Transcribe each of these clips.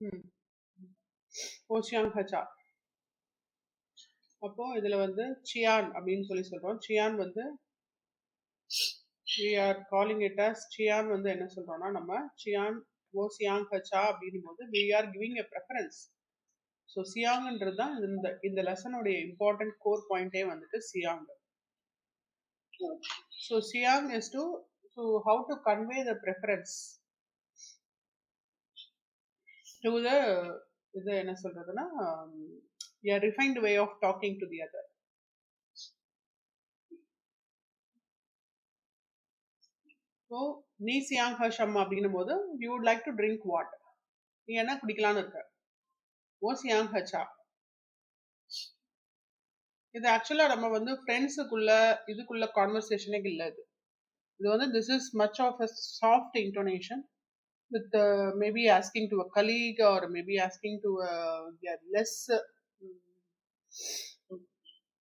ம். ஓசியாங் ஹச்சா. அப்போ இதுல வந்து சியான் அப்படின்னு சொல்றோம். சியான் வந்து we are calling it as சியான் வந்து என்ன சொல்றோம்னா நம்ம சியான் ஓசியாங் ஹச்சா அப்படின்னும் போது we are giving a preference. So சியாங்ன்றது தான் இந்த லெசனுடைய இம்பார்ட்டன்ட் கோர் பாயிண்டே வந்துட்டு சியாங். ஸோ சியாங் is to how to convey the preference to the இது என்ன சொல்றதுன்னா a refined way of talking to the other. So நீ சியாங் ஹஷம் அப்படின்னும் போது you would like to drink what, நீ என்ன குடிக்கலான்னு இருக்க, ஓ சியாங் ஹச்சா. இது ஆக்சுவலா நம்ம வந்து ஃப்ரெண்ட்ஸுக்குள்ள இதுக்குள்ள கான்வர்சேஷனே இல்லை. இது வந்து this is much of a soft intonation with maybe asking to a colleague or maybe asking to less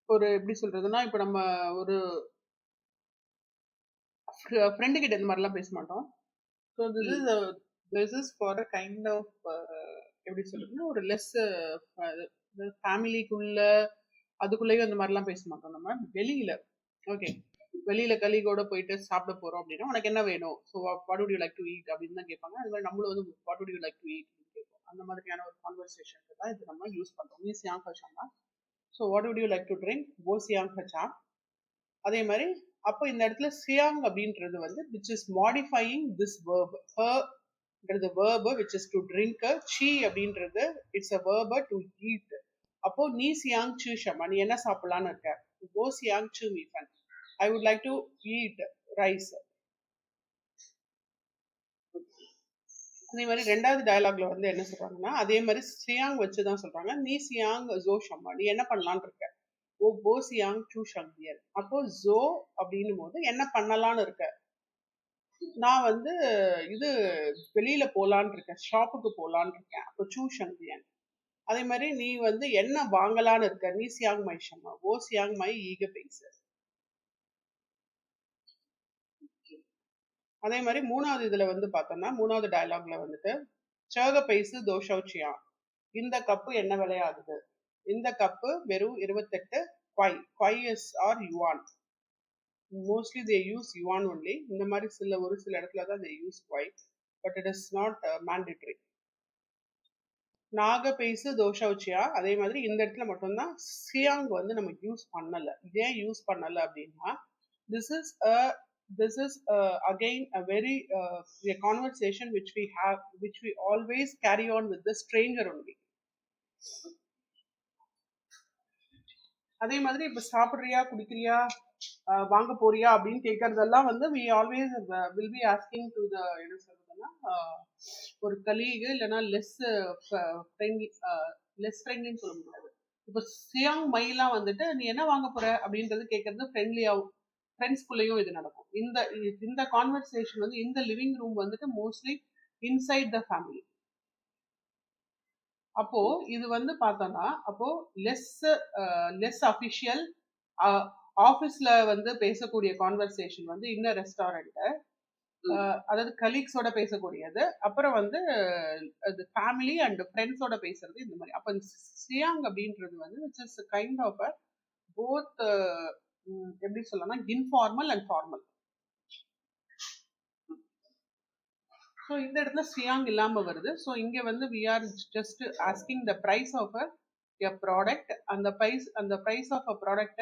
ஒரு எப்படி சொல்றதுன்னா இப்போ நம்ம ஒரு ஃப்ரெண்டு கிட்ட இந்த மாதிரிலாம் பேச மாட்டோம். So this is for a kind of எப்படி சொல்றதுன்னா ஒரு லெஸ் ஃபேமிலிக்குள்ள அதுக்குள்ளேயும் அந்த மாதிரிலாம் பேச மாட்டோம் நம்ம வெளியில. ஓகே, வெளியில கலீகோட போயிட்டு சாப்பிட போறோம் அப்படின்னா உனக்கு என்ன வேணும், so what would you like to eat அப்படின்னு தான் கேட்பாங்க. அது மாதிரி நம்மளும் வந்து what would you like to eat கேட்போம். அந்த மாதிரியான ஒரு கான்வர்சேஷனுக்கு தான் இது நம்ம யூஸ் பண்றோம். மீ சியாங் ஹச்சானா, so what would you like to drink, ஓ சியாங் ஹச்சா. அதே மாதிரி அப்போ இந்த இடத்துல சியாங் அப்படின்றது வந்து which is modifying this verb. ஹன்றது verb which is to drink. சி அப்படின்றது it's a verb to eat. அப்போ நீ சியாங் சூ ஷமா, நீ என்ன சாப்பிடலான்னு இருக்க, ஓ சியாங் சூ மீஃபன், I would like to eat rice. அதே மாதிரி ரெண்டாவது டயலாக்ல வந்து என்ன சொல்றாங்கன்னா அதே மாதிரி சியாங் வச்சுதான் சொல்றாங்க. நீ சியாங் ஜோ ஷம்மா, நீ என்ன பண்ணலான்னு இருக்க, ஓ போ சியாங் சூ ஷங்கியன். அப்போ ஜோ அப்படின்னும் போது என்ன பண்ணலான்னு இருக்க, நான் வந்து இது வெளியில போலான்னு இருக்கேன், ஷாப்புக்கு போலான்னு இருக்கேன், அப்போ சூ ஷங்கியன். அதே மாதிரி நீ வந்து என்ன வாங்கலான்னு இருக்க, நீ சியாங் மை ஷம்மா, ஓ சியாங் மை ஈக பேசு. அதே மாதிரி மூணாவது இதுல வந்து பார்த்தோம்னா மூணாவது டயலாக்ல வந்துட்டு சேக பைசு தோஷௌச்சியா, இந்த கப்பு என்ன விலையாகுது, இந்த கப்பு வெறும் 28 குவாய். குவாய் is or yuan. Mostly they use yuan only. இந்த மாதிரி ஒரு சில இடத்துல தான் தே யூஸ் குவாய், but it is not mandatory. நாக பைசு தோஷௌச்சியா, அதே மாதிரி இந்த இடத்துல மட்டும்தான் சியாங் வந்து நம்ம யூஸ் பண்ணல. ஏன் யூஸ் பண்ணல அப்படின்னா this is a again a very a conversation which we always carry on with the stranger only. அதே மாதிரி இப்ப சாப்பிடுறியா குடிக்கிறியா வாங்க போறியா அப்படின்னு கேட்கறதெல்லாம் வந்து we always will be asking to the என்ன சொல்றதுன்னா ஒரு கலீக் இல்லைன்னா லெஸ் ஃப்ரெண்ட்லின்னு சொல்ல முடியாது. இப்போ சியாங் மைலாம் வந்துட்டு நீ என்ன வாங்க போற அப்படின்றது கேட்கறது ஃப்ரெண்ட்லியாவும் ஃப்ரெண்ட்ஸ்குள்ளேயும் இது நடக்கும். இந்த கான்வர்சேஷன் வந்து இந்த லிவிங் ரூம் வந்துட்டு மோஸ்ட்லி இன்சைட் த ஃபேமிலி. அப்போ இது வந்து பார்த்தோம்னா அப்போ லெஸ் அபிஷியல் ஆபீஸ்ல வந்து பேசக்கூடிய கான்வர்சேஷன் வந்து இன்ன ரெஸ்டாரண்ட், அதாவது கலீக்ஸோட பேசக்கூடியது, அப்புறம் வந்து அது ஃபேமிலி அண்ட் ஃப்ரெண்ட்ஸோட பேசுறது இந்த மாதிரி. அப்போ சியாங் அப்படின்றது வந்து which is kind of both எப்படி சொல்லலாம் இன்ஃபார்மல் அண்ட் ஃபார்மல். ஸோ இந்த இடத்துல சியாங் இல்லாம வருது. ஸோ இங்க வந்து we are just asking the price of a product. அந்த price of a product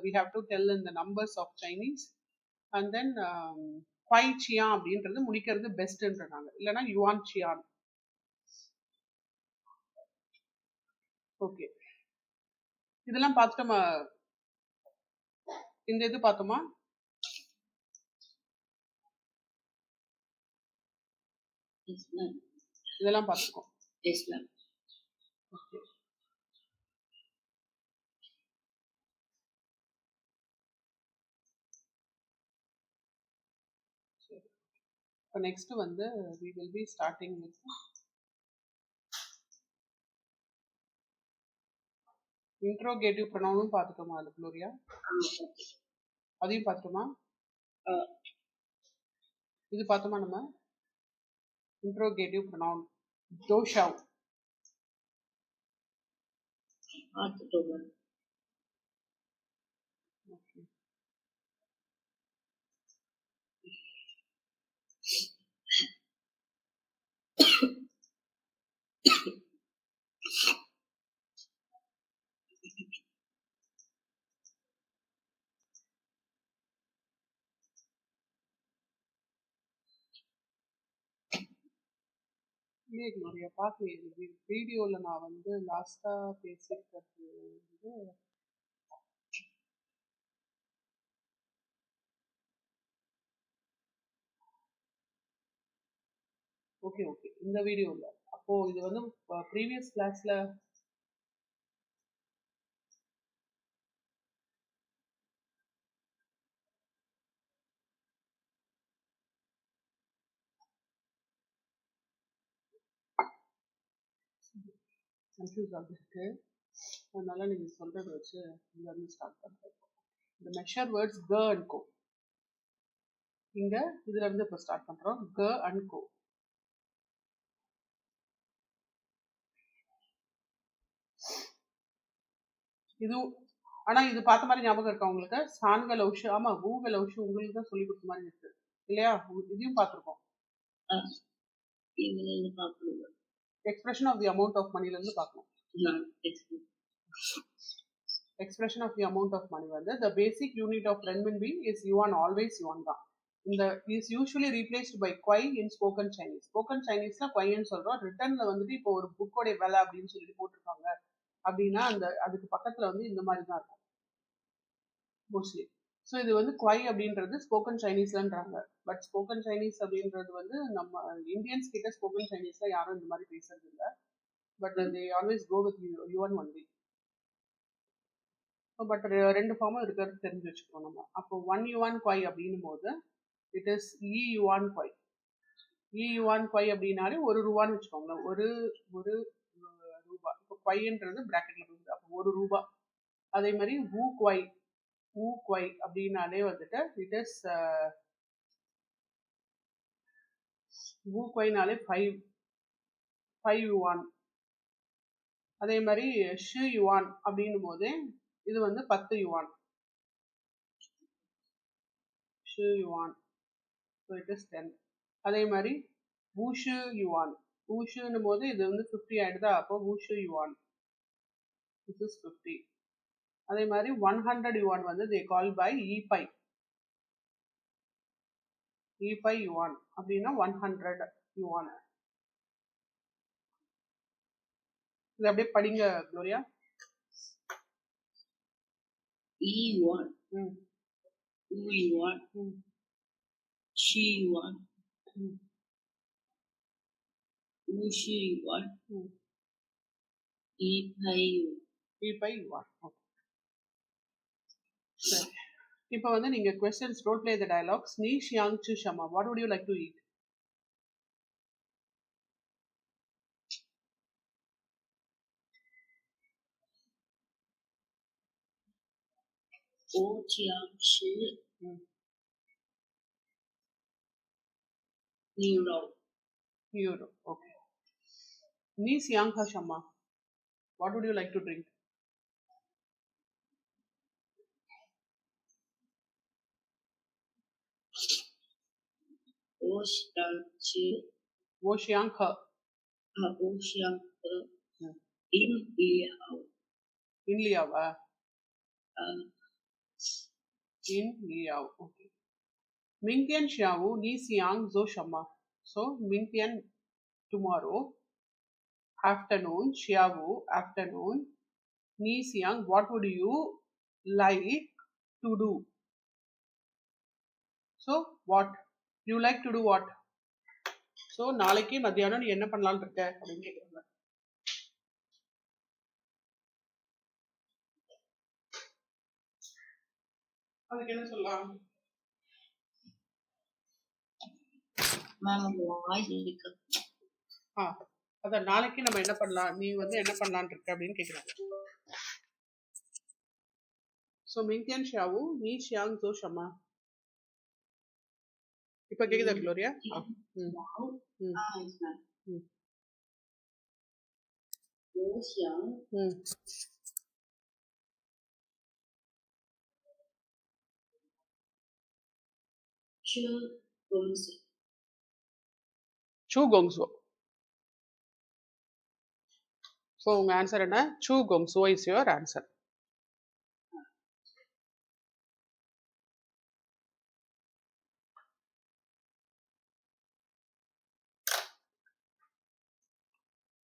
we have to tell in the numbers of Chinese and then குவாய் சியான் அப்படின்றது முடிக்கிறது பெஸ்ட்ன்றாங்க, இல்லைன்னா யுவான் சியான். ஓகே, இதெல்லாம் பார்த்துட்டோமா, இந்த இது பார்த்தோமா, இதெல்லாம் பார்த்துக்கோம். ஓகே, சரி. இப்போ நெக்ஸ்ட் வந்து we will be starting with interrogative ப்ரொனவுனும் பார்த்துட்டோமா அது குளோரியா, அதையும் பார்த்துட்டோமா, இது பார்த்தோமா நம்ம interrogative pronoun. Doshao. October. Okay. இல்லையே Gloria, பார்க்கலையே வீடியோல நான் வந்து லாஸ்டா பேசியிருக்கிறது வந்து ஓகே ஓகே இந்த வீடியோல. அப்போ இது வந்து ப்ரீவியஸ் கிளாஸ்ல கன்ஃபியூஸ் ஆகிருக்கு. அதனால நீங்க சொல்றத வச்சு இங்க இருந்து ஸ்டார்ட் பண்றேன். இந்த மெஷர் வேர்ட்ஸ் க அண்ட் கோ. இங்க இதுல இருந்து இப்ப ஸ்டார்ட் பண்றோம். க அண்ட் கோ. இது ஆனா இது பார்த்த மாதிரி ஞாபகம் இருக்கா உங்களுக்கு? சான்க லவ்ஷு, ஆமா ஊக லவ்ஷு உங்களுக்கு தான் சொல்லி கொடுத்த மாதிரி இருக்கு இல்லையா? இதையும் பார்த்திருக்கோம். Expression of the amount of மணில இருந்து பார்க்கணும். Expression of the amount of money வந்து the basic unit of renminbi is yuan, always yuan தான். இந்த is usually replaced by kwai in spoken Chinese. spoken Chineseல kwaiன்னு சொல்றோம். ரிட்டன்ல வந்துட்டு இப்போ ஒரு புக்கோடைய விலை அப்படின்னு சொல்லிட்டு போட்டிருக்காங்க அப்படின்னா அந்த அதுக்கு பக்கத்துல வந்து இந்த மாதிரி தான் இருக்கும் மோஸ்ட்லி. ஸோ இது வந்து குவை அப்படின்றது ஸ்போக்கன் சைனீஸ்லன்றாங்க. பட் ஸ்போக்கன் சைனீஸ் அப்படின்றது வந்து நம்ம இந்தியன்ஸ் கிட்ட ஸ்போக்கன் சைனீஸ்ல யாரும் இந்த மாதிரி பேசுறது இல்லை. But they always go with yuan only. பட் ரெண்டு ஃபார்மும் இருக்கிறது தெரிஞ்சு வச்சுக்கணும் நம்ம. அப்போ 1 yuan குவை அப்படின்னும் போது இட் இஸ் இ யுவான் குவை. இ யுவான் குவை அப்படின்னாலே ஒரு ரூபான்னு வச்சுக்கோங்களேன். ஒரு ஒரு ரூபா. இப்போ குவைன்றது பிராக்கெட்ல போகுது. அப்போ ஒரு ரூபா. அதே மாதிரி ஊ குவை, ஊ குவை அப்படின்னாலே வந்துட்டு இட் இஸ் ஊ குவைனாலே 5 யுவான். அதே மாதிரி ஷு யுவான் அப்படின்னும் போது இது வந்து 10 யுவான். ஷு யுவான். So it is 10. அதே மாதிரி வூஷு யுவான். வூஷுன்னும் போது இது வந்து 50 ஆயிடுதா? அப்போ வூஷு யுவான் திஸ் இஸ் 50. அதே மாதிரி 100 யுவான் வந்து தே கால் பை இபை. இபை யுவான் அப்படின்னா 100 யுவான். இது அப்படியே படிங்க குளோரியா. இ யுவான், ஊ யுவான், ஷி யுவான், ஊஷி யுவான், இபை யுவான். இப்போ வந்து நீங்க questions role play the dialogues. நீ ஷியாங் சு ஷமா, what would you like to eat? ஓ ஷியாங் சு நியூரோ. Euro. Okay. நீ ஷியாங் ஹா ஷமா, what would you like to drink? ஓ ஷியாங் சு वो ஷியாங் ஹா. ஓ ஷியாங் ஹா இன் லியாவ். In லியாவா? In லியாவ். Okay. மிங்தியன் ஷியாவு நீ சியாங் ஜோ ஷமா. So மிங்தியன் tomorrow, afternoon ஷியாவு afternoon, நீ சியாங் what would you like to do? So what you like to do what? So நாளைக்கு மத்தியானம் நீ என்ன பண்ணலாம்னு இருக்க அப்படின்னு கேக்குறாங்க. அதுக்கு என்ன சொல்லலாம்? அதான் நாளைக்கு நம்ம என்ன பண்ணலாம், நீ வந்து என்ன பண்ணலாம்னு இருக்க அப்படின்னு கேக்குறாங்க. ஸோ மிங்தியன் ஷியாவு நீ ஷியாங் ஜோ ஷமா. இப்ப கேக்குதா குளோரியா? 想 ம் 吃东西。 சூ கோங்ஸோ. ஸோ உங்க ஆன்சர் என்ன? சூ கோங்ஸோ இஸ் யுவர் ஆன்சர்.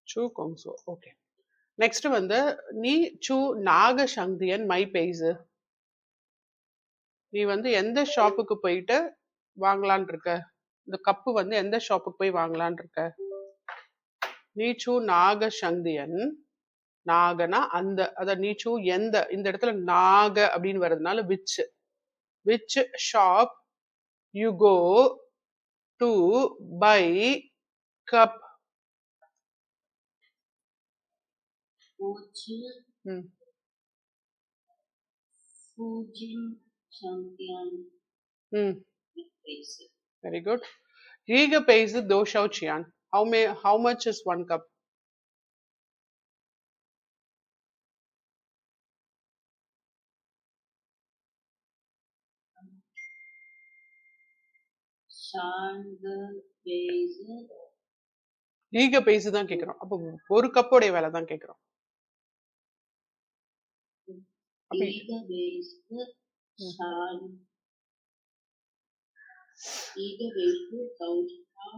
சூ கோங்ஸோ. ஓகே. நெக்ஸ்ட் வந்து நீ சூ நாக சங்தியன் மை பெய்ஸு. நீ வந்து எந்த ஷாப்புக்கு போயிட்டு வாங்கலான் இருக்க? இந்த கப்பு வந்து எந்த ஷாப்புக்கு போய் வாங்கலான் இருக்க? நீச்சு நாக சங்தியன். நாகனா அந்த, அத நீச்சு எந்த, இந்த இடத்துல நாக அப்படின்னு வர்றதுனால which shop you go to buy cup. 我去 ம் 附近商店 ம் 买杯子。 வெரி குட். ஈக பெய்ஸ் தோஷவ் சியான். How much is one cup? 三个杯子， ஈக பெய்ஸ் தான் கேக்குறோம். அப்போ ஒரு கப்போடைய விலை தான் கேக்குறோம். அப்ப 一个杯子三，一个杯子多少？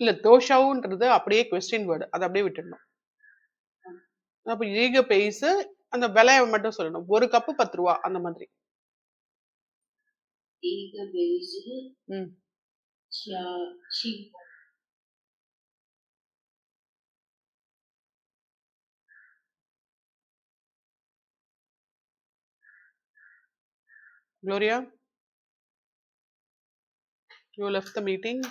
இல்ல தோஷவுன்றது அப்படியே கொஸ்டின் வேர்டு, அதை அப்படியே விட்டுடணும். அப்ப ஈக பெய்ஸ் அந்த விலையை மட்டும் சொல்லணும். ஒரு கப்பு 10 ரூபா அந்த மாதிரி. 一个杯子 ம் 加七， Gloria, you left the meeting.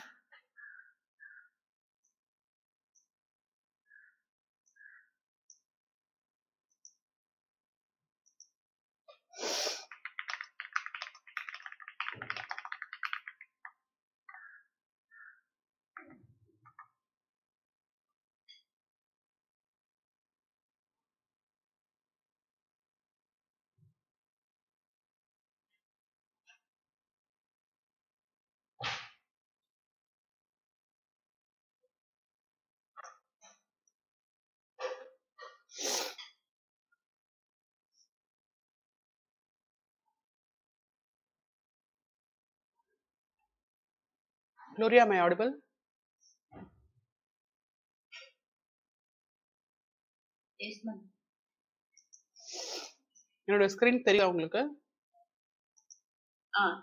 Gloria, am I audible? yes ma'am. என்னோட ஸ்கிரீன் தெரியுதா உங்களுக்கு?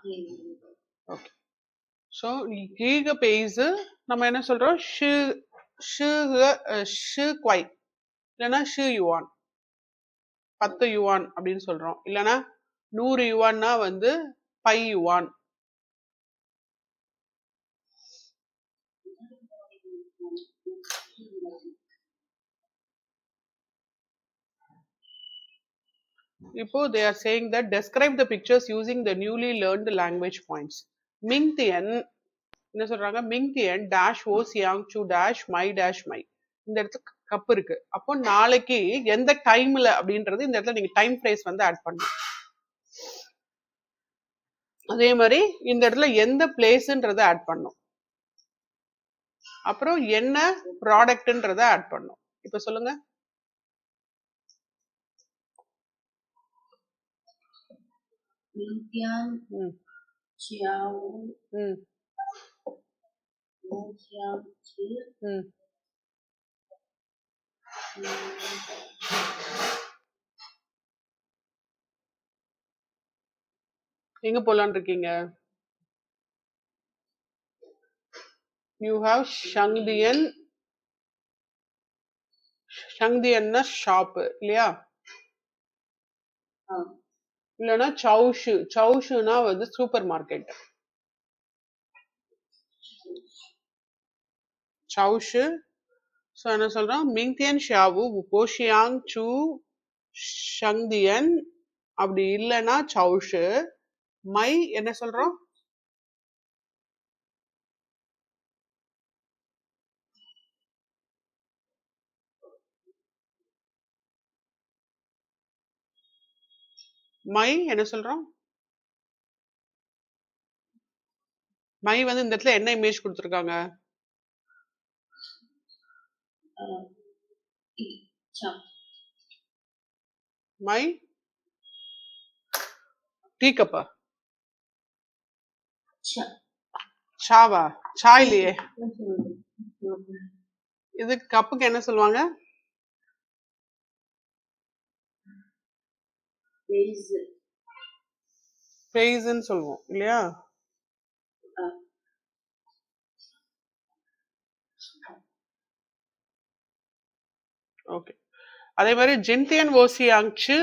தெரியும். ஓகே. ஸோ ஈக பெய்ஸ் நம்ம என்ன சொல்றோம்? ஷு குவை இல்லைன்னா ஷு யுவான், 10 யுவான் அப்படின்னு சொல்றோம். இல்லைன்னா 100 யுவான்னா வந்து பை யுவான். இப்போ they are saying that describe the pictures using the newly learned language points. மிங்தியன் என்ன சொல்றாங்க? மிங்தியன் டேஷ் ஓ சியாங் சு டேஷ் மை டேஷ் மை. இந்த இடத்துக்கு கப் இருக்கு. அப்போ நாளைக்கு எந்த டைம்ல அப்படின்றது இந்த இடத்துல நீங்க டைம் பிரைஸ் வந்து ஆட் பண்ணணும். அதே மாதிரி இந்த இடத்துல எந்த பிளேஸ்ன்றத ஆட் பண்ணும். அப்புறம் என்ன ப்ராடக்ட்ன்றத ஆட் பண்ணும். இப்ப சொல்லுங்க. 明天 ம் 下午 ம் 我想吃 ம் எங்க போலான்னு இருக்கீங்க? யூ ஹாவ் ஷங்தியன். ஷங்தியன்னா ஷாப் இல்லையா? இல்லைன்னா சவுஷு. சவுஷுனா வந்து சூப்பர் மார்க்கெட். சவுஷு. ஸோ என்ன சொல்றோம்? மிங்தியன் ஷாவு போஷியாங் சூ ஷங்தியன். அப்படி இல்லைன்னா சவுஷு. மை என்ன சொல்றோம்? மை என்ன சொல்றோம்? மை வந்து இந்த இடத்துல என்ன இமேஜ் கொடுத்துருக்காங்க? மை டீ கப்பா? சாவா? சா இல்லையே. இது கப்புக்கு என்ன சொல்லுவாங்க? பேஸ்ன்னு சொல்லுவோம் இல்லையா? ஓகே. அதே மாதிரி ஜின்தியன் ஓசியாங்ச்சு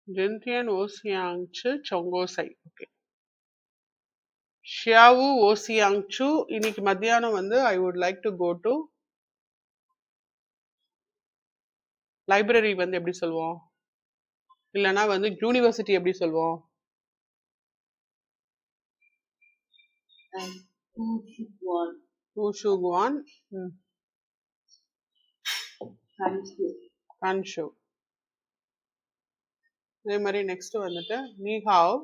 ஜின்தியன் ஓசியாங்ச்சு சொங்கோசை. ஓகே. ஷியாவு ஓசியாங்ச்சு இன்னைக்கு மத்தியானம் வந்து I would like to go to library வந்து எப்படி சொல்லுவோம்? இல்லைன்னா வந்து யூனிவர்சிட்டி எப்படி சொல்லுவோம்? ஊஷுகுவான் கன்ஷு. அதே மாதிரி நெக்ஸ்ட் வந்துட்டு நீஹாவ்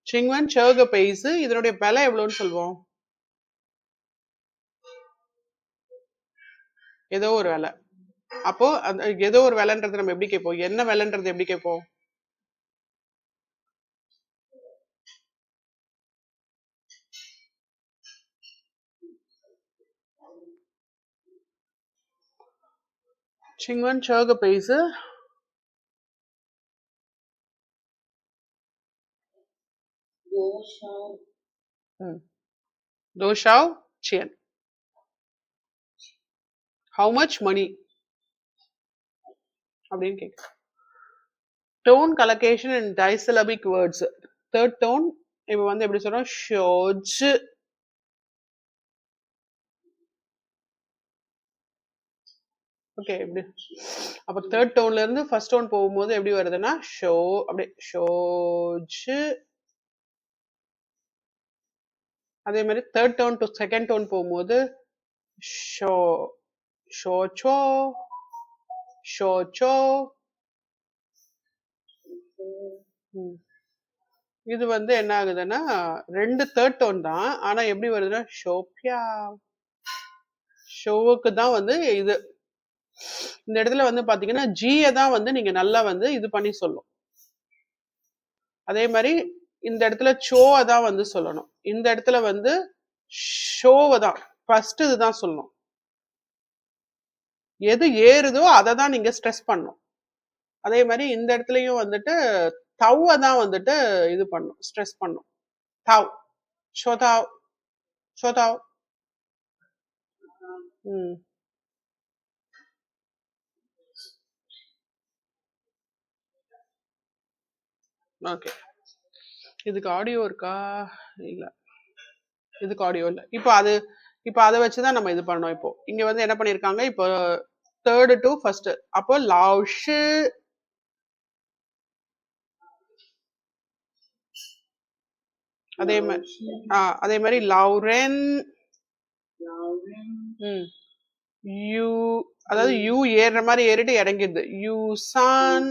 சிங்வன் சர்க பெய்ஸ். இதனுடைய விலை எவ்வளோன்னு சொல்லுவோம்? ஏதோ ஒரு விலை. அப்போ அந்த ஏதோ ஒரு விலைன்றது நம்ம எப்படி கேட்போம்? என்ன விலைன்றது எப்படி கேட்போம்? சிங்வன் சர்க பெய்ஸ் தோஷாவ் சியன். ஹவு மச் மணி அப்படின்னு கேட்க. Tone collocation and disyllabic words. Third tone இப்போ வந்து எப்படி சொல்றோம்? ஷோஜ். ஓகே. எப்படி அப்போ தேர்ட் டோன்ல இருந்து ஃபர்ஸ்ட் டோன் போகும்போது எப்படி வருதுன்னா ஷோ, அப்படியே ஷோஜ். அதே மாதிரி third tone to second tone போகும்போது ஷோ, ஷோச்சோ, ஷோச்சோ. இது வந்து என்ன ஆகுதுன்னா ரெண்டு தேர்ட் டோன் தான், ஆனா எப்படி வருதுன்னா ஷோப்பியா. ஷோவுக்கு தான் வந்து இது. இந்த இடத்துல வந்து பாத்தீங்கன்னா ஜியை தான் வந்து நீங்க நல்லா வந்து இது பண்ணி சொல்லும். அதே மாதிரி இந்த இடத்துல சோவை தான் வந்து சொல்லணும். இந்த இடத்துல வந்து ஷோவை தான் ஃபர்ஸ்ட் இதுதான் சொல்லணும். எது ஏறுதோ அதை தான் நீங்க ஸ்ட்ரெஸ் பண்ணும். அதே மாதிரி இந்த இடத்துலயும் வந்துட்டு தவ்வை தான் வந்துட்டு இது பண்ணும், ஸ்ட்ரெஸ் பண்ணும். தவ், ஷோதாவ், ஷோதாவ். ஓகே. இதுக்கு ஆடியோ இருக்கா? இல்ல, இதுக்கு ஆடியோ இல்ல. இப்போ அதை வச்சுதான் நம்ம இது பண்ணோம். இப்போ இங்க வந்து என்ன பண்ணிருக்காங்க? இப்போ தேர்டு டு ஃபர்ஸ்ட். அப்போ லாவ்ஷு, அதே மாதிரி லவ்ரென், யூ, அதாவது யூ ஏறுற மாதிரி ஏறிட்டு இறங்கிடுது. You San.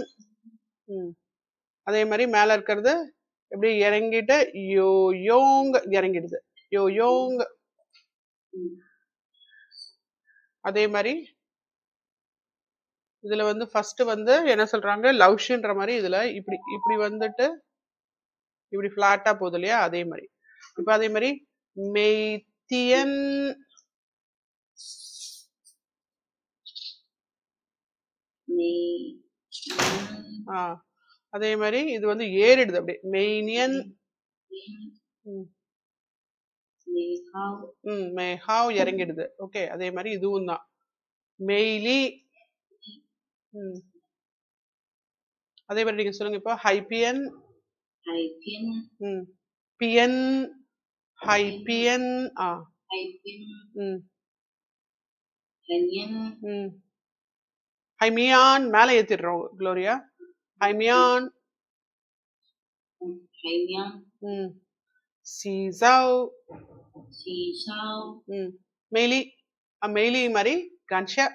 அதே மாதிரி மேல இருக்கிறது எப்படி இறங்கிட்டு யோ யோங் இறங்கிடுது. யோ யோங். அதே மாதிரி இதுல வந்து ஃபர்ஸ்ட் வந்து என்ன சொல்றாங்க? லவ்ஷுன்ற மாதிரி இதுல இப்படி இப்படி வந்துட்டு இப்படி பிளாட்டா போகுது இல்லையா? அதே மாதிரி இப்ப அதே மாதிரி மெய்தியன், அதே மாதிரி இது வந்து ஏறிடுது அப்படியே. மெய்னியன், மேஹாவ் இறங்கிடுது. ஓகே. அதே மாதிரி இதுவும் தான் மெய்லி. அதே மாதிரி நீங்க சொல்லுங்க இப்போ ஹைபியன், பியன், ஹைபியன், ஹைமியான் மேலே ஏத்திடுறோம் குளோரியா. ஹைமியான். Haiyan. சீசாவ். Sisao. மெய்லி. மெய்லி மாதிரி கன்ஷா.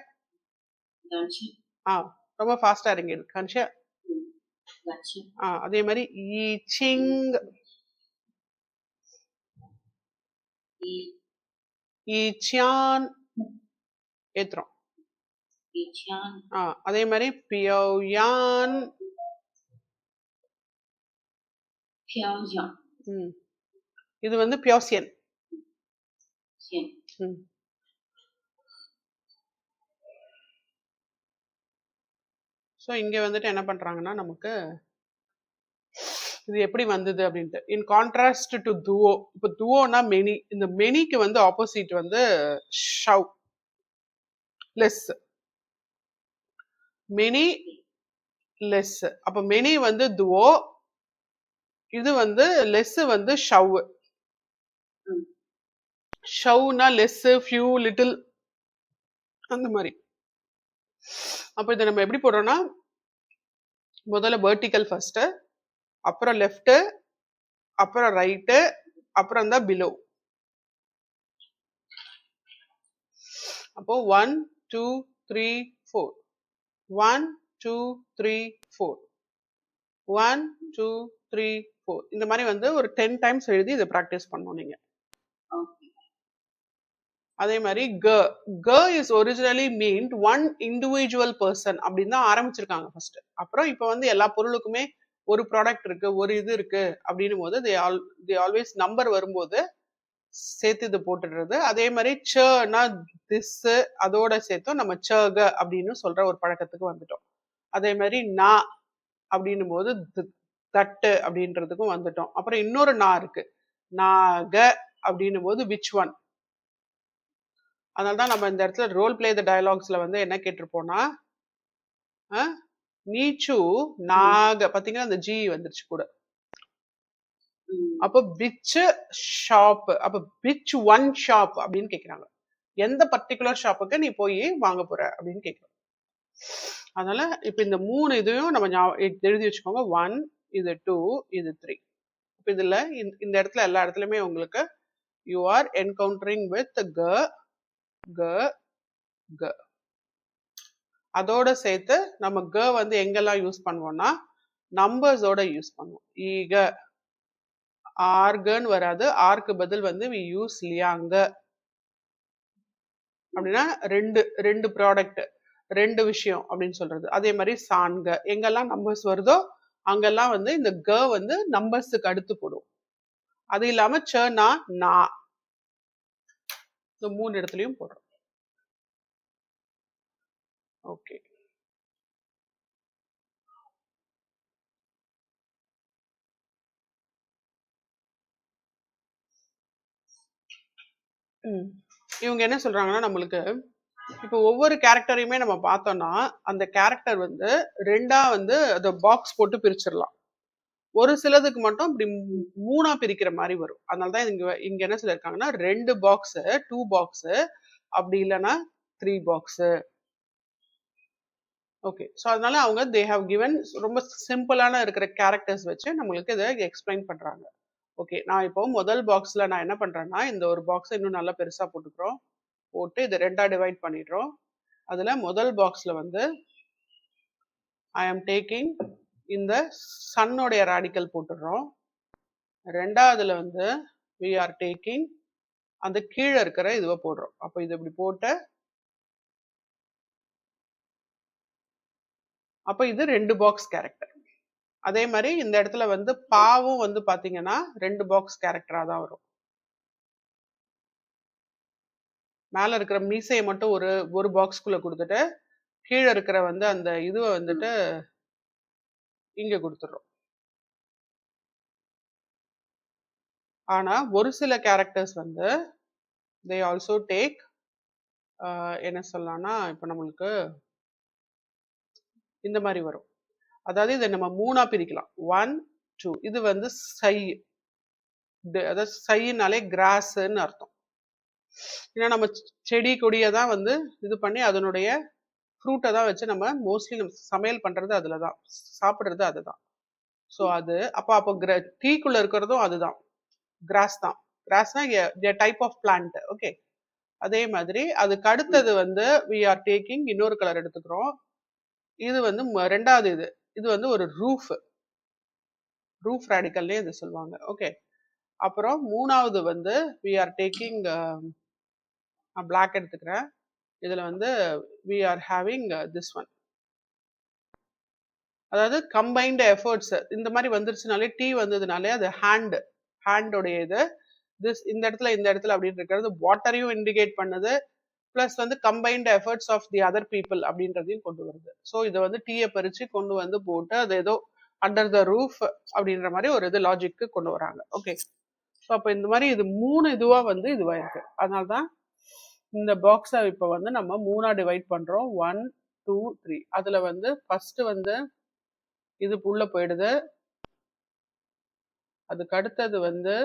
Ganshi. ரொம்ப ஃபாஸ்டா இருங்க. கன்ஷா. Ganshi. அதே மாதிரி ஈச்சிங். ஈச்சியான் ஏத்துறோம். Ichan. அதே மாதிரி பியோயான். Pyongyang. இது வந்து பியோசியன். Xian. ஸோ இங்க வந்துட்டு என்ன பண்றாங்கன்னா நமக்கு இது எப்படி வந்தது அப்படின்ட்டு. இன் கான்ட்ராஸ்ட் டு துவோ. இப்போ துவோனா மெனி. இந்த மெனிக்கு வந்து ஆப்போசிட் வந்து ஷவ். லெஸ். Many less. அப்ப மெனி வந்து துவோ, இது வந்து லெஸ் வந்து ஷவ். ஷவ்னா லெஸ், ஃபியூ, லிட்டில் அந்த மாதிரி. அப்ப இதை நம்ம எப்படி போடுறோம்னா முதல்ல வெர்டிக்கல் ஃபர்ஸ்ட், அப்புறம் லெஃப்ட், அப்புறம் ரைட்டு, அப்புறம் தான் பிலோ. அப்போ 1 2 3 4 1 2 3 4 1 2 3 4 இந்த மாதிரி வந்து ஒரு 10 டைம்ஸ் எழுதி இதை ப்ராக்டிஸ் பண்ணணும் நீங்க. அதே மாதிரி க is originally meant one individual person அப்படின்னு தான் ஆரம்பிச்சிருக்காங்க ஃபர்ஸ்ட். அப்புறம் இப்போ வந்து எல்லா பொருளுக்குமே ஒரு ப்ராடக்ட் இருக்கு, ஒரு இது இருக்கு அப்படின்னும் போது தே ஆல்வேஸ் நம்பர் வரும்போது சேர்த்து இது போட்டுடுறது. அதே மாதிரி சனா திஸ் அதோட சேர்த்தும் நம்ம சக அப்படின்னு சொல்ற ஒரு பழக்கத்துக்கு வந்துட்டோம். அதே மாதிரி நா அப்படின்னும் போது தட்டு அப்படின்றதுக்கும் வந்துட்டோம். அப்புறம் இன்னொரு நா இருக்கு, நாக அப்படின்னும் போது விச் ஒன். அதனால்தான் நம்ம இந்த இடத்துல ரோல் பிளே த டயலாக்ஸ்ல வந்து என்ன கேட்டிருப்போம்னா நீச்சு நாக. பாத்தீங்கன்னா அந்த ஜி வந்துருச்சு கூட. அப்போ விச் ஷாப், அப்ப விச் ஒன் ஷாப் அப்படின்னு கேக்குறாங்க. எந்த பர்டிகுலர் ஷாப்புக்கு நீ போய் வாங்க போற அப்படின்னு கேட்கலாம். அதனால இப்ப இந்த 3 இதையும் நம்ம எழுதி வச்சுக்கோங்க. 1, இது 2, இது 3. இப்ப இதுல இந்த இடத்துல எல்லா இடத்துலயுமே உங்களுக்கு யூ ஆர் என்கவுண்டரிங் வித் க க. அதோட சேர்த்து நம்ம க வந்து எங்கெல்லாம் யூஸ் பண்ணுவோம்னா நம்பர்ஸோட யூஸ் பண்ணுவோம். ஈக ஆர்கன்னு வராது, ஆர்க்கு பதில் வந்து வி யூஸ் லியாங்க. அப்படின்னா ரெண்டு ப்ராடக்ட், ரெண்டு விஷயம் அப்படின்னு சொல்றது. அதே மாதிரி சான்க எங்கெல்லாம் நம்பர்ஸ் வருதோ அங்கெல்லாம் வந்து இந்த க வந்து நம்பர்ஸுக்கு அடுத்து போடும். அது இல்லாம சனா நா இந்த 3 இடத்துலயும் போடுறோம். ஓகே. இவங்க என்ன சொல்றாங்கன்னா நம்மளுக்கு இப்போ ஒவ்வொரு கேரக்டரையுமே நம்ம பார்த்தோம்னா அந்த கேரக்டர் வந்து ரெண்டா வந்து அந்த பாக்ஸ் போட்டு பிரிச்சிடலாம். ஒரு சிலதுக்கு மட்டும் இப்படி 3ஆ பிரிக்கிற மாதிரி வரும். அதனாலதான் இங்க என்ன சொல்லியிருக்காங்கன்னா 2 பாக்ஸ், 2 பாக்ஸ், அப்படி இல்லைன்னா 3 பாக்ஸ். ஓகே. ஸோ அதனால அவங்க தே ஹவ் கிவன் ரொம்ப சிம்பிளான இருக்கிற கேரக்டர்ஸ் வச்சு நம்மளுக்கு இதை எக்ஸ்பிளைன் பண்றாங்க. ஓகே. நான் இப்போ முதல் பாக்ஸ்ல நான் என்ன பண்றேன்னா இந்த ஒரு பாக்ஸ் இன்னும் நல்லா பெருசா போட்டுக்கிறோம். போட்டு இதை 2ஆ டிவைட் பண்ணிடுறோம். அதுல முதல் பாக்ஸ்ல வந்து ஐ ஆம் டேக்கிங் இந்த சன்னோடைய ராடிக்கல் போட்டுடுறோம். ரெண்டாவதுல வந்து we are taking அந்த கீழே இருக்கிற இதுவை போடுறோம். அப்ப இது இப்படி போட்டு அப்ப இது 2 பாக்ஸ் கேரக்டர். அதே மாதிரி இந்த இடத்துல வந்து பாவும் வந்து பாத்தீங்கன்னா 2 பாக்ஸ் கேரக்டரா தான் வரும். மேல இருக்கிற மீசையை மட்டும் ஒரு பாக்ஸ்குள்ள கொடுத்துட்டு கீழே இருக்கிற வந்து அந்த இதுவை வந்துட்டு இங்க கொடுத்துடுறோம். ஆனா ஒரு சில கேரக்டர்ஸ் வந்து they also take என்ன சொல்லலாம்னா இப்ப நம்மளுக்கு இந்த மாதிரி வரும். அதாவது இதை நம்ம 3ஆ பிரிக்கலாம். 1 2. இது வந்து சை, அதாவது சைனாலே கிராஸ்ன்னு அர்த்தம். ஏன்னா நம்ம செடி கொடியை தான் வந்து இது பண்ணி அதனுடைய ஃப்ரூட்டை தான் வச்சு நம்ம மோஸ்ட்லி நம்ம சமையல் பண்றது அதுல தான், சாப்பிடுறது அதுதான். ஸோ அது அப்போ டீக்குள்ள இருக்கிறதும் அதுதான், கிராஸ் தான். கிராஸ்னா டைப் ஆஃப் பிளான்ட். ஓகே, அதே மாதிரி அதுக்கு அடுத்தது வந்து வி ஆர் டேக்கிங் இன்னொரு கலர் எடுத்துக்கிறோம். இது வந்து ரெண்டாவது இது வந்து ஒரு ரூஃப் ரேடிக்கல்லே இது சொல்லுவாங்க. ஓகே, அப்புறம் மூணாவது வந்து வி ஆர் டேக்கிங், நான் பிளாக் எடுத்துக்கிறேன். இதுல வந்து we are having this one, அதாவது கம்பைன்டு எஃபர்ட்ஸ். இந்த மாதிரி வந்துருச்சுனாலே டீ வந்ததுனாலே அது ஹேண்டோடைய இது இந்த இடத்துல அப்படின்னு இருக்கிறது வாட்டரையும் இண்டிகேட் பண்ணுது, பிளஸ் வந்து combined efforts of the other people அப்படின்றதையும் கொண்டு வருது. ஸோ இதை வந்து டீயை பறிச்சு கொண்டு வந்து போட்டு அது ஏதோ அண்டர் த ரூஃப் அப்படின்ற மாதிரி ஒரு இது லாஜிக்கு கொண்டு வராங்க. ஓகே, ஸோ அப்போ இந்த மாதிரி இது 3 இதுவா வந்து இதுவா இருக்கு. அதனால்தான் இந்த பாக்ஸை இப்போ வந்து நம்ம 3ஆ டிவைட் பண்றோம். 1 2 3. அதுல வந்து ஃபர்ஸ்ட் வந்து இது உள்ள போயிடுது. அதுக்கு அடுத்தது வந்து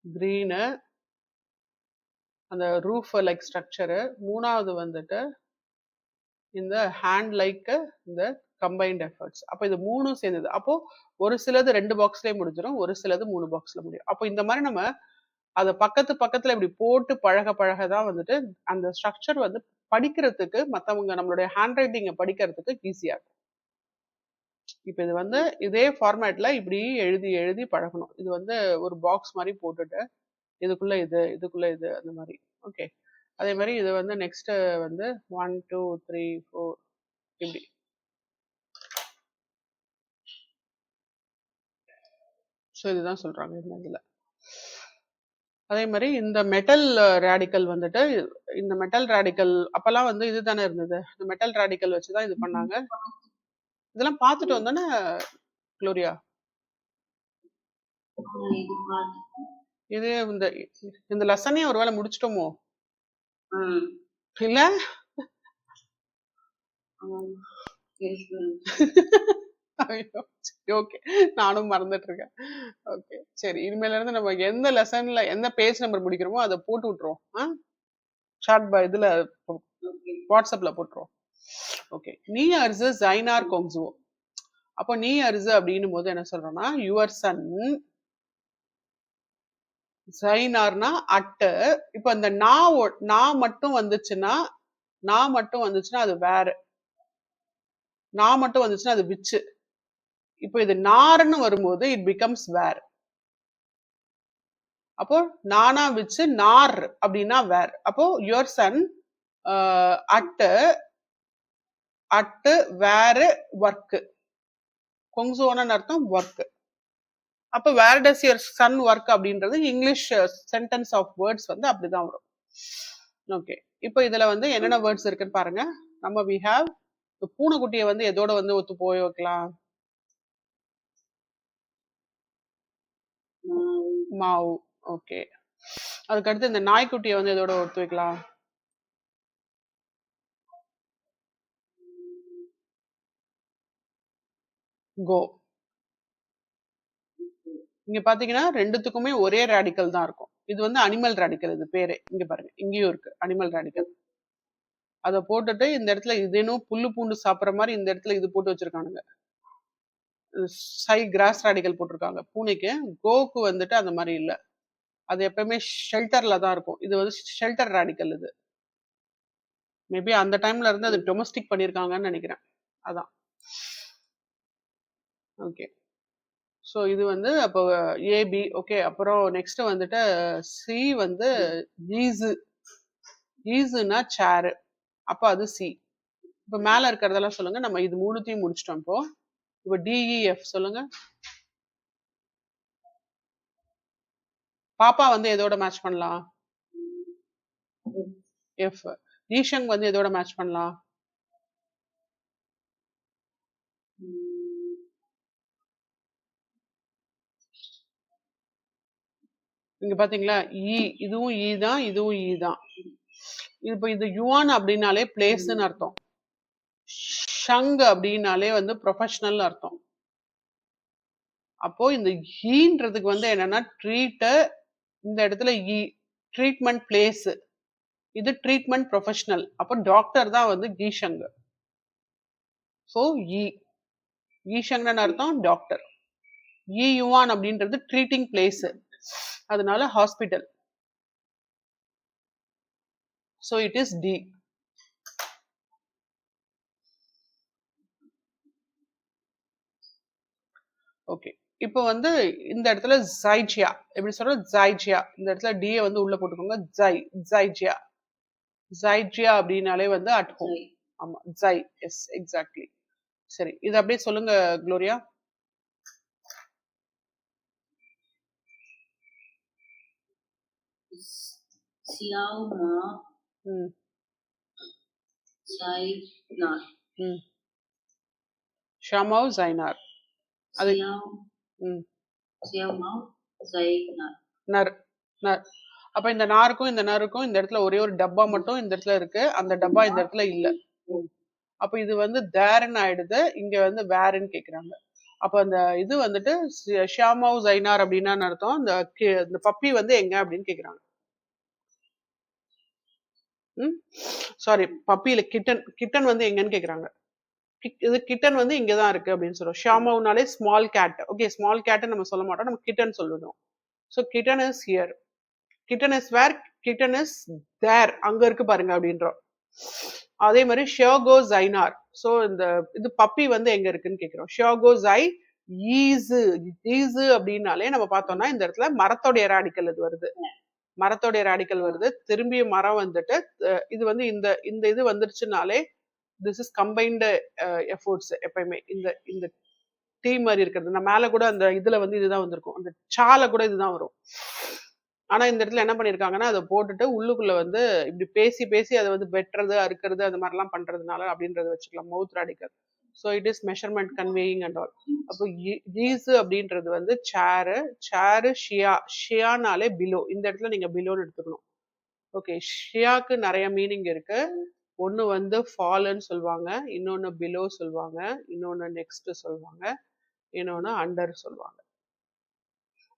கிரீனு, அந்த ரூஃப் லைக் ஸ்ட்ரக்சரு. மூணாவது வந்துட்டு இந்த ஹேண்ட் லைக் இந்த கம்பைன்ட் எஃபர்ட்ஸ். அப்போ இது 3 சேர்ந்தது. அப்போ ஒரு சிலது 2 பாக்ஸ்லயே முடிஞ்சிடும், ஒரு சிலது 3 பாக்ஸ்ல முடியும். அப்போ இந்த மாதிரி நம்ம அதை பக்கத்துல இப்படி போட்டு பழக தான் வந்துட்டு அந்த ஸ்ட்ரக்சர் வந்து படிக்கிறதுக்கு, மற்றவங்க நம்மளுடைய ஹேண்ட் ரைட்டிங்கை படிக்கிறதுக்கு ஈஸியா இருக்கும். இப்போ இது வந்து இதே ஃபார்மேட்ல இப்படி எழுதி பழகணும். இது வந்து ஒரு பாக்ஸ் மாதிரி போட்டுட்டு இதுக்குள்ள இது அந்த மாதிரி. ஓகே, அதே மாதிரி இது வந்து நெக்ஸ்ட் வந்து 1 2 3 4 இப்படி. ஸோ இதுதான் சொல்றாங்க இந்த இதுல. அதே மாதிரி இந்த மெட்டல் ரேடிக்கல் வந்துட்டு, இந்த மெட்டல் ரேடிக்கல் அப்பெல்லாம் வந்து இதுதானே இருந்தது, இந்த மெட்டல் ரேடிக்கல் வச்சுதான் இது பண்ணாங்க. இதெல்லாம் பார்த்துட்டு வந்தோன்னே குளோரியா, இது இந்த லெசனே ஒருவேளை முடிச்சிட்டோமோ இல்ல? ஓகே, நானும் மறந்துட்டு இருக்கேன். ஓகே சரி, இனிமேல இருந்து நம்ம எந்த லெசன்ல எந்த பேஜ் நம்பர் முடிக்கிறோமோ அதை போட்டு விட்டுருவோம். ஷார்ட் இதுல வாட்ஸ்அப்ல போட்டுருவோம். ஓகே, நீ அர்ஸ் ஜைனார் கொங்ஸுவோ. அப்போ நீ அர்ஸ் அப்படின்னும் போது என்ன சொல்றோம்னா, யுவர் சன் ஜைனார்னா அட்டு. இப்போ இந்த நான் மட்டும் வந்துச்சுன்னா அது வேற, நான் மட்டும் வந்துச்சுன்னா அது விச்சு. இப்போ இது நார்னு வரும்போது இட் பிகம்ஸ் வேர். அப்போ நானா விச்சு நார் அப்படின்னா வேர். அப்போ யுவர் சன் அட்டு வேறு ஒர்க், கொங்ஸோன்னு அர்த்தம் ஒர்க். அப்போ வேர் டஸ் யுவர் சன் ஒர்க் அப்படின்றது இங்கிலீஷ் சென்டென்ஸ் ஆஃப் வேர்ட்ஸ் வந்து அப்படிதான் வரும். ஓகே, இப்போ இதுல வந்து என்னென்ன வேர்ட்ஸ் இருக்குன்னு பாருங்க. நம்ம வி ஹாவ் பூனைக்குட்டியை வந்து எதோட வந்து ஒத்து போய் வைக்கலாம், மாவு. ஓகே, அதுக்கடுத்து இந்த நாய்க்குட்டியை வந்து எதோட ஒத்து வைக்கலாம், கோ. இங்க பாத்தீங்கன்னா ரெண்டுத்துக்குமே ஒரே ரேடிக்கல் தான் இருக்கும். இது வந்து அனிமல் ரேடிக்கல், இது பேரு. இங்க பாருங்க, இங்கேயும் இருக்கு அனிமல் ரேடிக்கல். அதை போட்டுட்டு இந்த இடத்துல இதேனும் புல்லு பூண்டு சாப்பிட்ற மாதிரி இந்த இடத்துல இது போட்டு வச்சிருக்கானுங்க, சை கிராஸ் ரேடிக்கல் போட்டிருக்காங்க பூனைக்கு. கோக்கு வந்துட்டு அந்த மாதிரி இல்லை, அது எப்பவுமே ஷெல்டர்ல தான் இருக்கும். இது வந்து ஷெல்டர் ரேடிக்கல். இது மேபி அந்த டைம்ல இருந்து அது டொமஸ்டிக் பண்ணியிருக்காங்கன்னு நினைக்கிறேன், அதான். ஓகே, ஸோ இது வந்து அப்போ ஏபி. ஓகே, அப்புறம் நெக்ஸ்ட் வந்துட்டு சி வந்து ஈஸுன்னா சேரு, அப்போ அது சி. இப்போ மேல இருக்கிறதெல்லாம் சொல்லுங்க, நம்ம இது 3த்தையும் முடிச்சிட்டோம். இப்போ டிஇஎஃப் சொல்லுங்க. பாப்பா வந்து எதோட மேட்ச் பண்ணலாம், எஃப். ஈஷங் வந்து எதோட மேட்ச் பண்ணலாம், இங்க பாத்தீங்களா, இ. இதுவும் இ தான், இதுவும் இ தான். இப்போ இது யுவான் அப்படின்னாலே பிளேஸ்ன்னு அர்த்தம், ஷங் அப்படின்னாலே வந்து ப்ரொஃபஷனல் அர்த்தம். அப்போ இந்த ஈன்றதுக்கு வந்து என்னன்னா ட்ரீட், இந்த இடத்துல இ ட்ரீட்மெண்ட் பிளேஸ். இது ட்ரீட்மெண்ட் ப்ரொஃபஷனல். அப்போ டாக்டர் தான் வந்து கீஷங். ஸோ ஈஷங்னு அர்த்தம் டாக்டர். யுவான் அப்படின்றது ட்ரீட்டிங் பிளேஸ், அதனால ஹாஸ்பிட்டல். ஸோ இட் இஸ் டி. ஓகே, இப்போ வந்து இந்த இடத்துல ஜைஜியா எப்படி சொல்றோம்? ஜைஜியா. இந்த இடத்துல டியை வந்து உள்ள போட்டுக்கோங்க. ஜைஜியா. ஜைஜியா அப்படின்னாலே வந்து அட் ஹோம். ஆமா, ஜை. S, exactly. சரி, இது அப்படியே சொல்லுங்க குளோரியா. ஷியாமா ஜைனார். ஷாமாவ் ஜைனார். அது ஷியாமா ஜைனார். நர். நர். அப்ப இந்த நாருக்கும் இந்த நருக்கும் இந்த இடத்துல ஒரே ஒரு டப்பா மட்டும் இந்த இடத்துல இருக்கு, அந்த டப்பா இந்த இடத்துல இல்ல. அப்ப இது வந்து தேர்ன்னு ஆயிடுது, இங்க வந்து வேர்ன்னு கேக்குறாங்க. அப்ப அந்த இது வந்துட்டு ஷியாமாவ் ஜைனார் அப்படின்னா அர்த்தம், இந்த பப்பி வந்து எங்க அப்படின்னு கேக்குறாங்க. Sorry, பப்பியில kitten. கிட்டன் வந்து எங்கன்னு கேக்குறாங்க. இது கிட்டன் வந்து இங்கதான் இருக்கு அப்படின்னு சொல்றோம். ஷியாமாவ்னாலே small cat. Okay, small cat நம்ம சொல்ல மாட்டோம், நம்ம கிட்டன் சொல்லுவோம். So kitten is here. Kitten is where? Kitten is there, அங்க இருக்கு பாருங்க அப்படின்றோம். அதே மாதிரி ஷியோகோ ஜைனார். ஸோ இந்த இது பப்பி வந்து எங்க இருக்குன்னு கேட்கிறோம். ஷியோகோ ஜை ஈஸு. ஈஸு அப்படின்னாலே நம்ம பார்த்தோம்னா இந்த இடத்துல மரத்தோடைய ராடிக்கல் இது வருது. மரத்தோடைய ராடிக்கல் வருது. திரும்பிய மரம் வந்துட்டு இது வந்து இந்த இது வந்துருச்சுனாலே திஸ் இஸ் கம்பைன்டு எஃபோர்ட்ஸ். எப்பயுமே இந்த டீ மாதிரி இருக்கிறது. நான் மேல கூட அந்த இதுல வந்து இதுதான் வந்திருக்கும், அந்த சால கூட இதுதான் வரும். ஆனா இந்த இடத்துல என்ன பண்ணிருக்காங்கன்னா அதை போட்டுட்டு உள்ளுக்குள்ள வந்து இப்படி பேசி பேசி அதை வந்து வெட்டுறது, அறுக்கிறது, அந்த மாதிரிலாம் பண்றதுனால அப்படின்றத வச்சுக்கலாம், mouth radical. So it is measurement conveying and all. அப்போ ஈஸு அப்படின்றது வந்து சேரு. சேரு ஷியா. ஷியானாலே பிலோ. இந்த இடத்துல நீங்க பிலோன்னு எடுத்துக்கணும். ஓகே, ஷியாக்கு நிறைய மீனிங் இருக்கு. ஒன்று வந்து ஃபால்னு சொல்லுவாங்க, இன்னொன்று பிலோ சொல்லுவாங்க, இன்னொன்று நெக்ஸ்ட் சொல்லுவாங்க, இன்னொன்று அண்டர் சொல்லுவாங்க.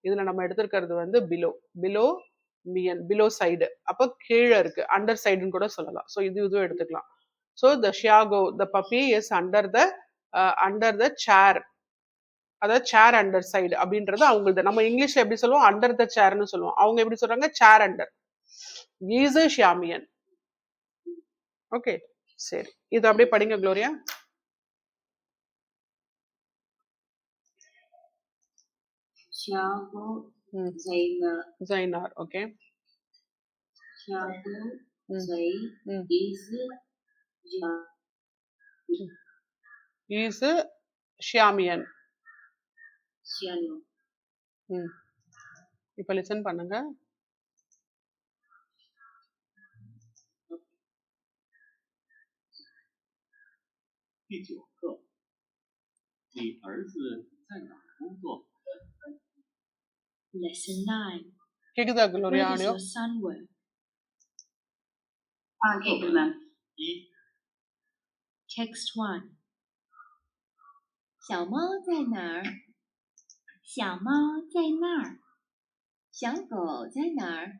இதுல நம்ம எடுத்திருக்கிறது வந்து பிலோ. பிலோ மியன், பிலோ சைடு. அப்போ கீழே இருக்கு, அண்டர் சைடுன்னு கூட சொல்லலாம். ஸோ இதுவும் எடுத்துக்கலாம். ஸோ த ஷியாகோ, the puppy is under the chair. அதாவது சேர் அண்டர் சைடு அப்படின்றது அவங்களுக்கு. நம்ம இங்கிலீஷ்ல எப்படி சொல்லுவோம்? அண்டர் த சேர்னு சொல்லுவோம். அவங்க எப்படி சொல்றாங்க? சேர் அண்டர். ஈஸு ஷியாமியன். ஓகே, சரி, இது அப்படியே படிங்க குளோரியா. ஷியாகோ ஜைனார். ஜைனார். ஓகே. ஷியாகோ ஜை ஈஸு ஈஸு ஷியாமியன். இப்ப லிசன் பண்ணுங்க.第9课，你儿子在哪儿工作 Lesson 9. கேக்குதா Gloria? Where does audio your son work? கேக்குது மேம். 一 Text 1. 小猫在哪儿？小猫在那儿。小狗在哪儿？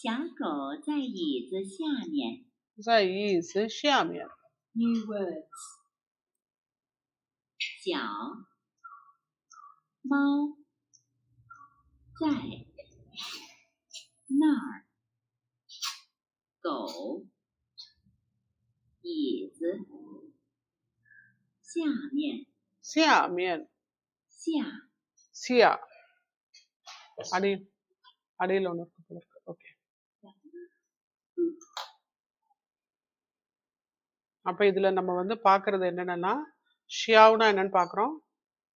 小狗在椅子下面。在椅子下面。 New words. 小猫在那儿。狗椅子下面。下面。下。அடியில் ஒன்று இருக்கு. ஓகே, அப்ப இதுல நம்ம வந்து பாக்குறது என்னன்னா, ஷியாவ்னா என்னன்னு பாக்குறோம்.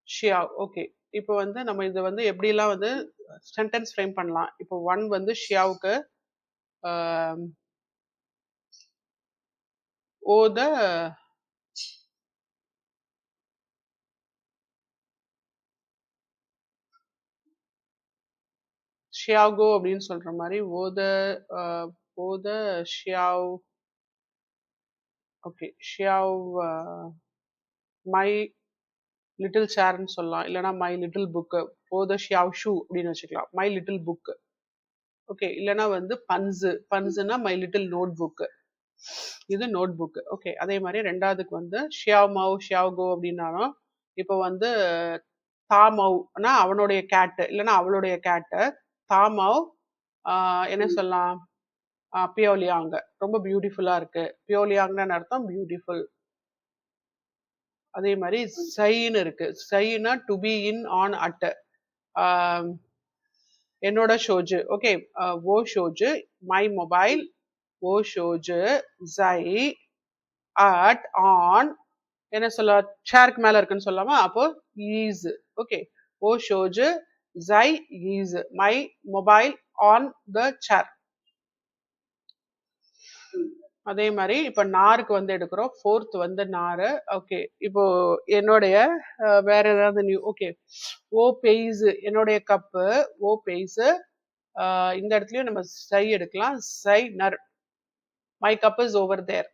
ஷியாவ். ஓகே, இப்போ வந்து நம்ம இது வந்து எப்படிலாம் வந்து சென்டென்ஸ் ஃப்ரேம் பண்ணலாம். இப்போ 1 வந்து ஷியாவுக்கு ஓத ஷியாகோ அப்படின்னு சொல்ற மாதிரி ஓத ஷியாவ். ஓகே, ஷியாவ் மை லிட்டில் சேர்ன்னு சொல்லலாம், இல்லைன்னா மை லிட்டில் புக்கு. ஓத ஷியாவ் ஷூ அப்படின்னு வச்சுக்கலாம். My little book. ஓகே, இல்லைன்னா வந்து பன்சு. பன்சுனா மை லிட்டில் நோட் புக். இது நோட் புக். ஓகே, அதே மாதிரி ரெண்டாவதுக்கு வந்து ஷியாவ் மவ் ஷியாவ் கோ அப்படின்னாலும் இப்போ வந்து தாமவ்னா அவனுடைய கேட்டு இல்லைன்னா அவளுடைய கேட்டு. தாமவ் என்ன சொல்லலாம், பியோலியாங்க ரொம்ப பியூட்டிஃபுல்லா இருக்கு. பியோலியாங்கன்னு அர்த்தம் பியூட்டிஃபுல். அதே மாதிரி சைன்னு இருக்கு. சைனா to be in on at. என்னோட ஷோஜு. ஓகே, ஓ ஷோஜு மை மொபைல். ஓ ஷோஜு ஜை அட் ஆன் என்ன சொல்ல, ஷேருக்கு மேல இருக்குன்னு சொல்லாமா, அப்போ ஈஸ். ஓகே, ஓ ஷோஜு ஜை ஈஸ் my mobile on the chair. அதே மாதிரி இப்ப நாருக்கு வந்து எடுக்கிறோம். ஃபோர்த் வந்து நாரு. ஓகே, இப்போ என்னுடைய வேற ஏதாவது நியூ. ஓகே, ஓ பெய்ஸ் என்னுடைய கப்பு. ஓ பெய்ஸ். இந்த இடத்துலயும் நம்ம சை எடுக்கலாம். சை நர் my cup is over there.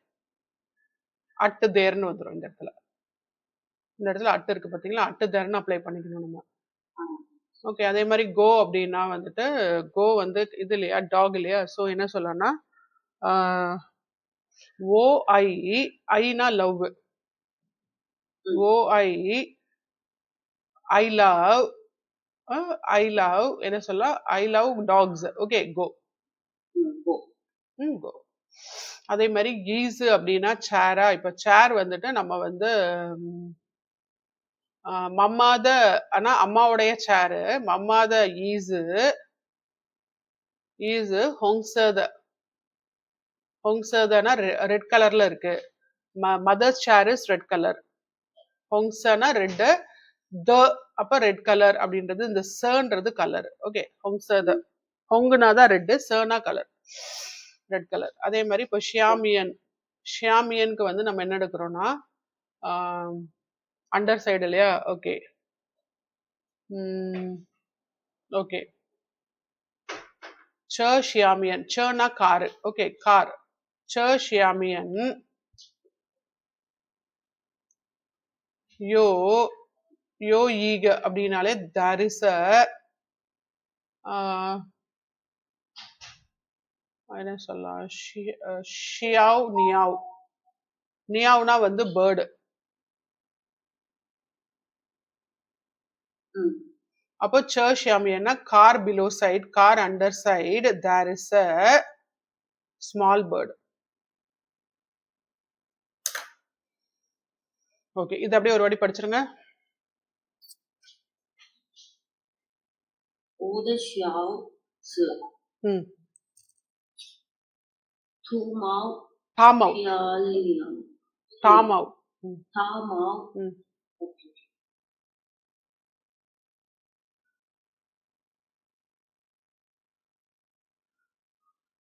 At தேர்னு வந்துடும் இந்த இடத்துல. இந்த இடத்துல அட்டு இருக்கு பாத்தீங்களா, அட்டு தேர்னு அப்ளை பண்ணிக்கணும் நம்ம. ஓகே, அதே மாதிரி கோ அப்படின்னா வந்துட்டு கோ வந்து இது இல்லையா, டாக் இல்லையா. ஸோ என்ன சொல்லலாம்னா ஓ ஐ. ஐனா லவ். ஓ ஐ ஐ லவ். ஐ லவ் என்ன சொல்ல, ஐ லவ் டாக்ஸ். ஓகே, கோ. கோ. அதே மாதிரி ஈஸ் அப்படின்னா சேரா. இப்ப சேர் வந்துட்டு நம்ம வந்து மம்மாத ஆனா அம்மாவுடைய சேரு. மம்மாத ஈஸு ஈஸு ஹொங்சத. ஹொங்சதனா ரெட் கலர்ல இருக்கு. Mother's chair is red colour. ஹொங்சனா ரெட். த அப்ப ரெட் கலர் அப்படின்றது இந்த சன்றது கலர். ஓகே, ஹொங்சத. ஹொங்குனா தான் ரெட், சனா கலர், ரெட் கலர். அதே மாதிரி இப்போ ஷியாமியன். ஷியாமியனுக்கு வந்து நம்ம என்ன எடுக்கிறோம்னா அண்டர் சைடு இல்லையா. ஓகே, ஓகே, ச ஷியாமியன். சனா கார். Okay, car. ச ஷியாமியன். யோ யோ ஈக அப்படின்னாலே there is a என்ன சொல்லலாம், ஷியாவ் நியாவ். நியாவ்னா வந்து பேர்டு. அப்போ சர்ச் ஷியாமியன்னா car below side, car under side, there is a small bird. Okay, இது அப்படியே ஒரு வாட்டி படிச்சிருங்க. தாமவ். தாமவ்.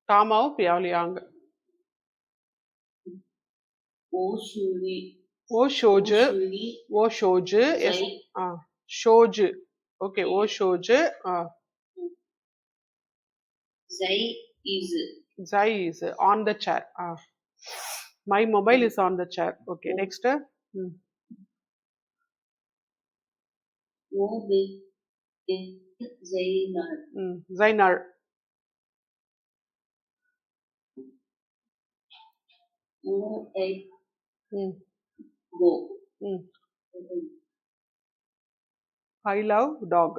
தாமவ் பியாலியாங். ஓ ஷோஜு. ஓ ஷோஜு. ஷோஜு. ஓகே, ஓ ஷோஜு. Zai is on the chair. My mobile is on the chair. Okay, next. Zainar. I love dog.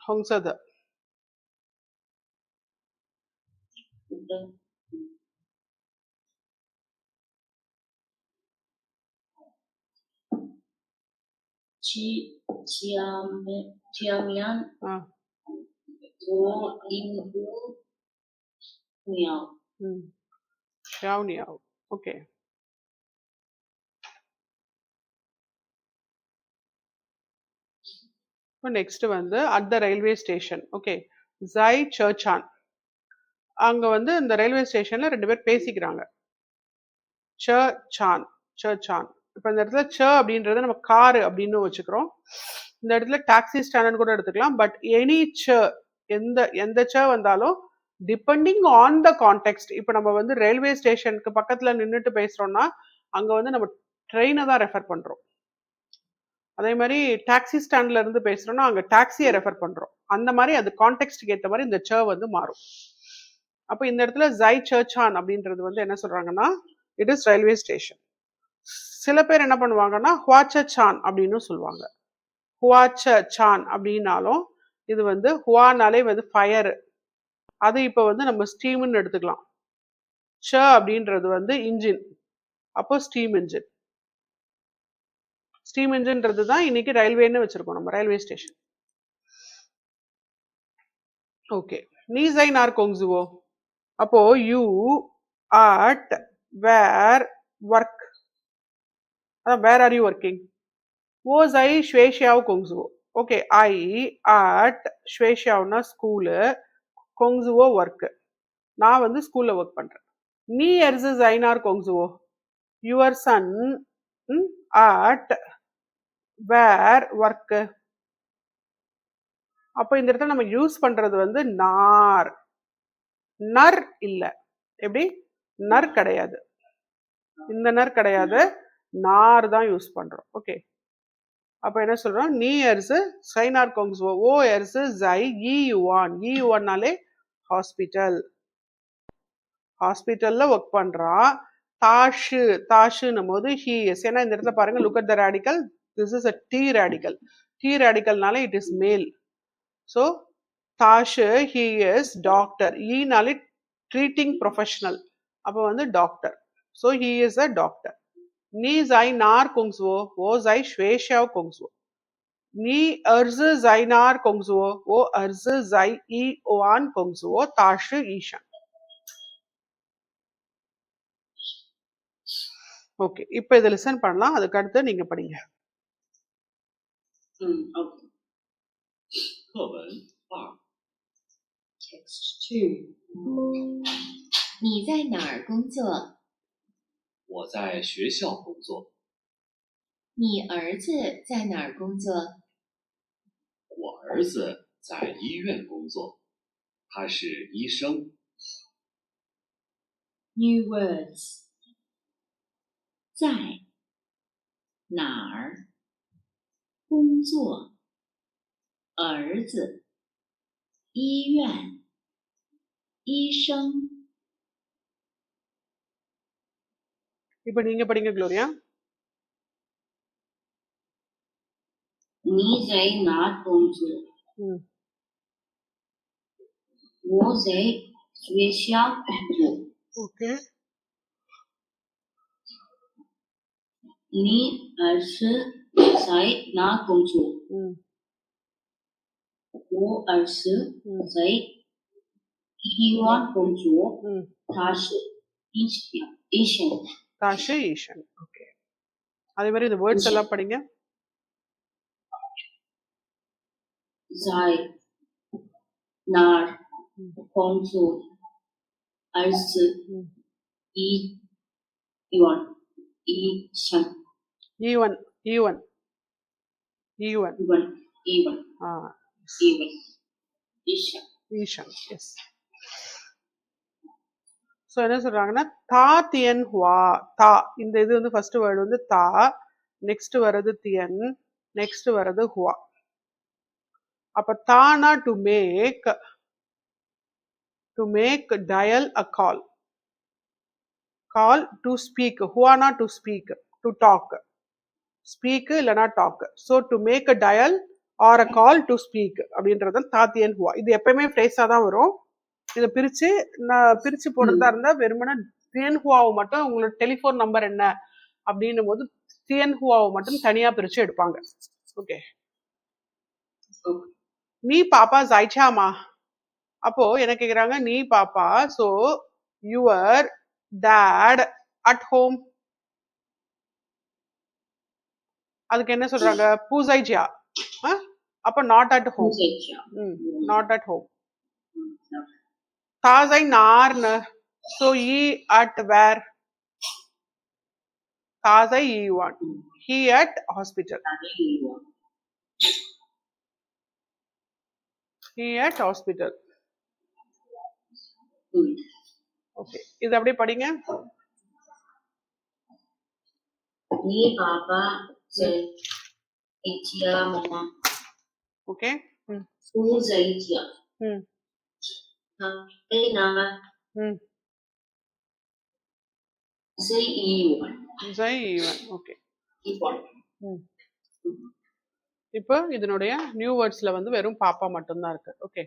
Hongsada. Chiamian. Xiao Niao. Okay. Next வந்து at the railway station. Okay, ஜை சர்ச்சான். அங்க வந்து இந்த ரயில்வே ஸ்டேஷன்ல ரெண்டு பேர் பேசிக்கிறாங்க. சர்ச்சான். சர்ச்சான். இப்ப இந்த இடத்துல ச அப்படின்றத நம்ம காரு அப்படின்னு வச்சுக்கிறோம். இந்த இடத்துல டாக்ஸி ஸ்டாண்ட் கூட எடுத்துக்கலாம். பட் எனி ச, எந்த ச வந்தாலும் டிபெண்டிங் ஆன் த கான்டெக்ஸ்ட். இப்ப நம்ம வந்து ரயில்வே ஸ்டேஷனுக்கு பக்கத்துல நின்றுட்டு பேசுறோம்னா அங்க வந்து நம்ம ட்ரெயினை தான் ரெஃபர் பண்றோம். அதே மாதிரி டாக்ஸி ஸ்டாண்ட்ல இருந்து பேசுறோம்னா அங்க டாக்ஸியை ரெஃபர் பண்றோம். அந்த மாதிரி அது கான்டெக்ஸ்ட்க்கு ஏற்ற மாதிரி இந்த ச வந்து மாறும். அப்போ இந்த இடத்துல ஜை சர்ச்சான் அப்படின்றது வந்து என்ன சொல்றாங்கன்னா இட் இஸ் ரயில்வே ஸ்டேஷன். சில பேர் என்ன பண்ணுவாங்கன்னா ஹுவாச்ச சான் அப்படின்னு சொல்லுவாங்க. ஹுவாச்ச சான் அப்படின்னாலும் இது வந்து ஹுவானாலே வந்து ஃபயர், அது இப்போ வந்து நம்ம ஸ்டீம்னு எடுத்துக்கலாம். ச அப்படின்றது வந்து இன்ஜின், அப்போ ஸ்டீம் இன்ஜின். ஸ்டீம் இன்ஜின்றது தான் இன்னைக்கு ரயில்வேன்னு வச்சிருக்கோம் நம்ம, ரயில்வே ஸ்டேஷன். ஓகே, நீ ஜை நார் கொங்சுவோ, அப்போ யூ அட் வேர் ஒர்க், அதான் வேர் ஆர் யூ ஒர்க்கிங். ஓ ஜை ஸ்வேஷியாவ் கொங்சுவோ. ஓகே, ஐ அட் ஸ்வேஷியாவ்னா ஸ்கூலு, கொங்சுவோ ஒர்க், நான் வந்து ஸ்கூல்ல ஒர்க் பண்றேன். நீ எர்ஸு ஜைனார் கொங்சுவோ, your son at where work. அப்போ இந்த இடத்துல நம்ம யூஸ் பண்றது வந்து நார், நர் இல்ல. எப்படி? நர் கிடையாது, இந்த நர் கிடையாது, நார் தான் யூஸ் பண்றோம். ஓகே, அப்ப என்ன சொல்றோம், நீ எர்ஸு சைனார் கொங்சுவோ, ஓ எர்ஸு ஜை ஈ யுவான். ஈ யுவான்னாலே ஹாஸ்பிட்டல், ஹாஸ்பிட்டல்ல ஒர்க் பண்றான். தாஷு, தாஷுன்னும் போது ஹி இஸ். ஏன்னா இந்த இடத்துல பாருங்க, look at the radical, this is a D radical. D ரேடிக்கல்னால இட் இஸ் மேல். ஸோ தாஷு ஹி இஸ் டாக்டர். ஈனாலே ட்ரீட்டிங் ப்ரொஃபஷனல், அப்போ வந்து doctor. So he is a doctor. நீ ஜை நார் கொங்சுவோ, ஓ ஜை ஸ்வேஷாவ் கொங்சுவோ. நீ அர்ஸு ஜைனார் கொங்சுவோ, ஓ அர்ஸு ஜை இ ஓவான் கொங்சுவோ, தாஷு ஈஷான். ஓகே, இப்போ இதை லிசன் பண்ணலாம், அதுக்கு அடுத்து நீங்க படிங்க. ，OK。 课文2 Text 2。你在哪儿工作？我在学校工作。你儿子在哪儿工作？我儿子在医院工作，他是医生。 New words。 在哪儿工作？儿子，医院，医生。 இப்போ நீங்க படிங்க குளோரியா.你在哪工作？我在学校工作。 ஓகே,你儿子在哪工作？我儿子在医院工作，他是医生。 தாஷு ஈஷன். ஓகே, அதே மாதிரி இந்த வேர்ட்ஸ் எல்லாம் படிங்க.在哪工作？儿子医院医生。ஈவன், ஈவன், ஈவன்,医院医生。 ஈஷன், எஸ். ஸோ என்ன சொல்றாங்கன்னா தா தியன் ஹுவா. தா, இந்த இது வந்து ஃபர்ஸ்ட் வேர்டு வந்து தா, நெக்ஸ்ட் வர்றது தியன், நெக்ஸ்ட் வர்றது ஹுவா. அப்ப தானா to make dial a call, call to speak, ஹுவானா to speak, to talk, speak இல்லைனா talk. So to make a dial or a call to speak அப்படின்றது தாத்தியன் ஹுவா. இது எப்பயுமே ஃப்ரேஸா தான் வரும். இதை பிரிச்சு போடுறதா இருந்தா வெறுமனா தியன் ஹுவாவை மட்டும், உங்களோட டெலிஃபோன் நம்பர் என்ன அப்படின்னும் போது தியன் ஹுவாவை மட்டும் தனியா பிரிச்சு எடுப்பாங்க. ஓகே, நீ பாப்பா ஜாய்ச்சாமா. அப்போ என்ன கேக்குறாங்க, நீ பாப்பா. So your dad at home, அதுக்கு என்ன சொல்றாங்க, பூசைஜியா. அப்ப not at home, not at home. தாசை நார்னு, சோ ஈ அட் வேர், தாசை ஈவான், he at hospital, he at hospital. Okay, இது அப்படியே படிங்க. 你爸爸在家吗？ ஓகே. ம் 不在家。 ம் 他在哪？ ம் 在医院。 ஜை ஈவன். ஓகே. 医院。 ம் இப்போ இதனுடைய நியூ வேர்ட்ஸ்ல வந்து வெறும் பாப்பா மட்டும்தான் இருக்கு. ஓகே,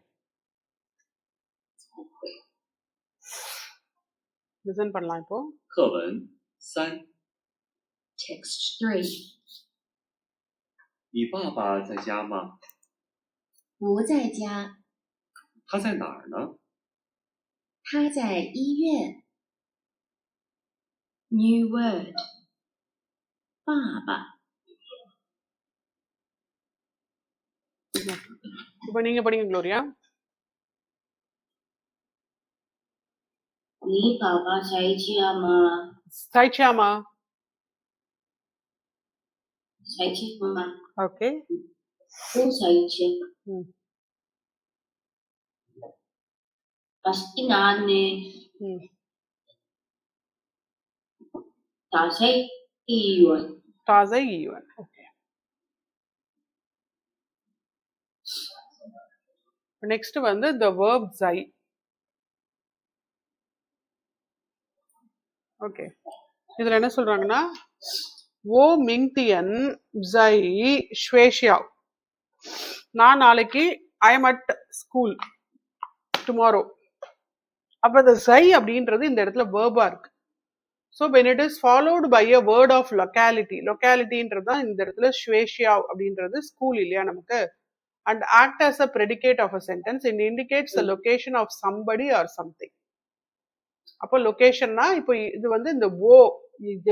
லிசன் பண்ணலாம் இப்போ.课文3， Text 3. 你爸爸在家吗？不在家，他在哪儿呢？他在医院。New word. 爸爸。 இப்போ நீங்க படிங்க குளோரியா. 你爸爸在家吗？ சாய்ச்சியாமா. 在家吗？ ஓகே. 不在家。 ம் 他在哪呢？ ம் 他在医院。 தாசை ஈவன். ஓகே. நெக்ஸ்ட் வந்து the verb zai. ஓகே, இதுல என்ன சொல்றாங்கன்னா ஓ மிங்தியன் ஜை ஸ்வேஷியா. நான் நாளைக்கு I am at school tomorrow. அப்ப இந்த ஜை அப்படின்றது இந்த இடத்துல வேர்பா இருக்கு. So when it is followed by a word of locality, localityன்றது தான் இந்த இடத்துல ஸ்வேஷியா அப்படின்றது ஸ்கூல் இல்லையா நமக்கு, and act as a predicate of a sentence and indicates the location of somebody or something. அப்போ லொகேஷன்னா இப்போ இது வந்து இந்த ஓ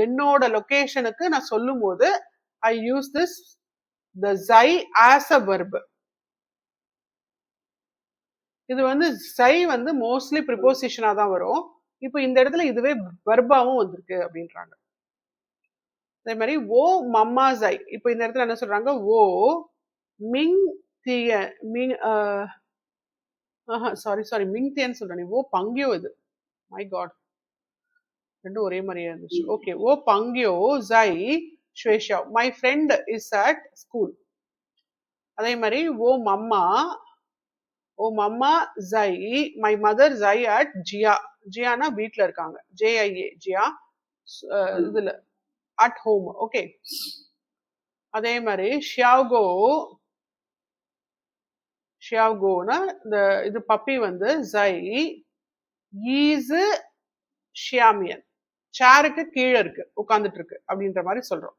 என்னோட லொகேஷனுக்கு நான் சொல்லும் போது ஐ யூஸ் திஸ் த ஜை ஆஸ் அ வெர்ப். இது வந்து ஜை வந்து மோஸ்ட்லி ப்ரிபோசிஷனா தான் வரும். இப்போ இந்த இடத்துல இதுவே வெர்பாவும் வந்திருக்கு அப்படின்றாங்க. அதே மாதிரி ஓ மம்மா ஜை. இப்போ இந்த இடத்துல என்ன சொல்றாங்க, ஓ மிங் திய மிங் சாரி மிங் தியன்னு சொல்றேன். ஓ பங்கியோ. இது மை காட், ரெண்டும் ஒரே மாதிரியா இருந்துச்சு. ஓகே, ஓ பங்கியோ ஜை ஸ்வேஷா my friend is at school. அதே மாதிரி ஓ மம்மா ஜை மை மதர் ஜை அட் ஜியா. ஜியானா வீட்ல இருக்காங்க, ஜேஐஏ ஜியா. இதுல அட் ஹோம். ஓகே, அதே மாதிரி ஷியாவ்கோனா இந்த இது பப்பி வந்து ஜை ஈஸ் ஷியாமியன், சேருக்கு கீழே இருக்கு உட்கார்ந்துட்டு இருக்கு அப்படின்ற மாதிரி சொல்றோம்.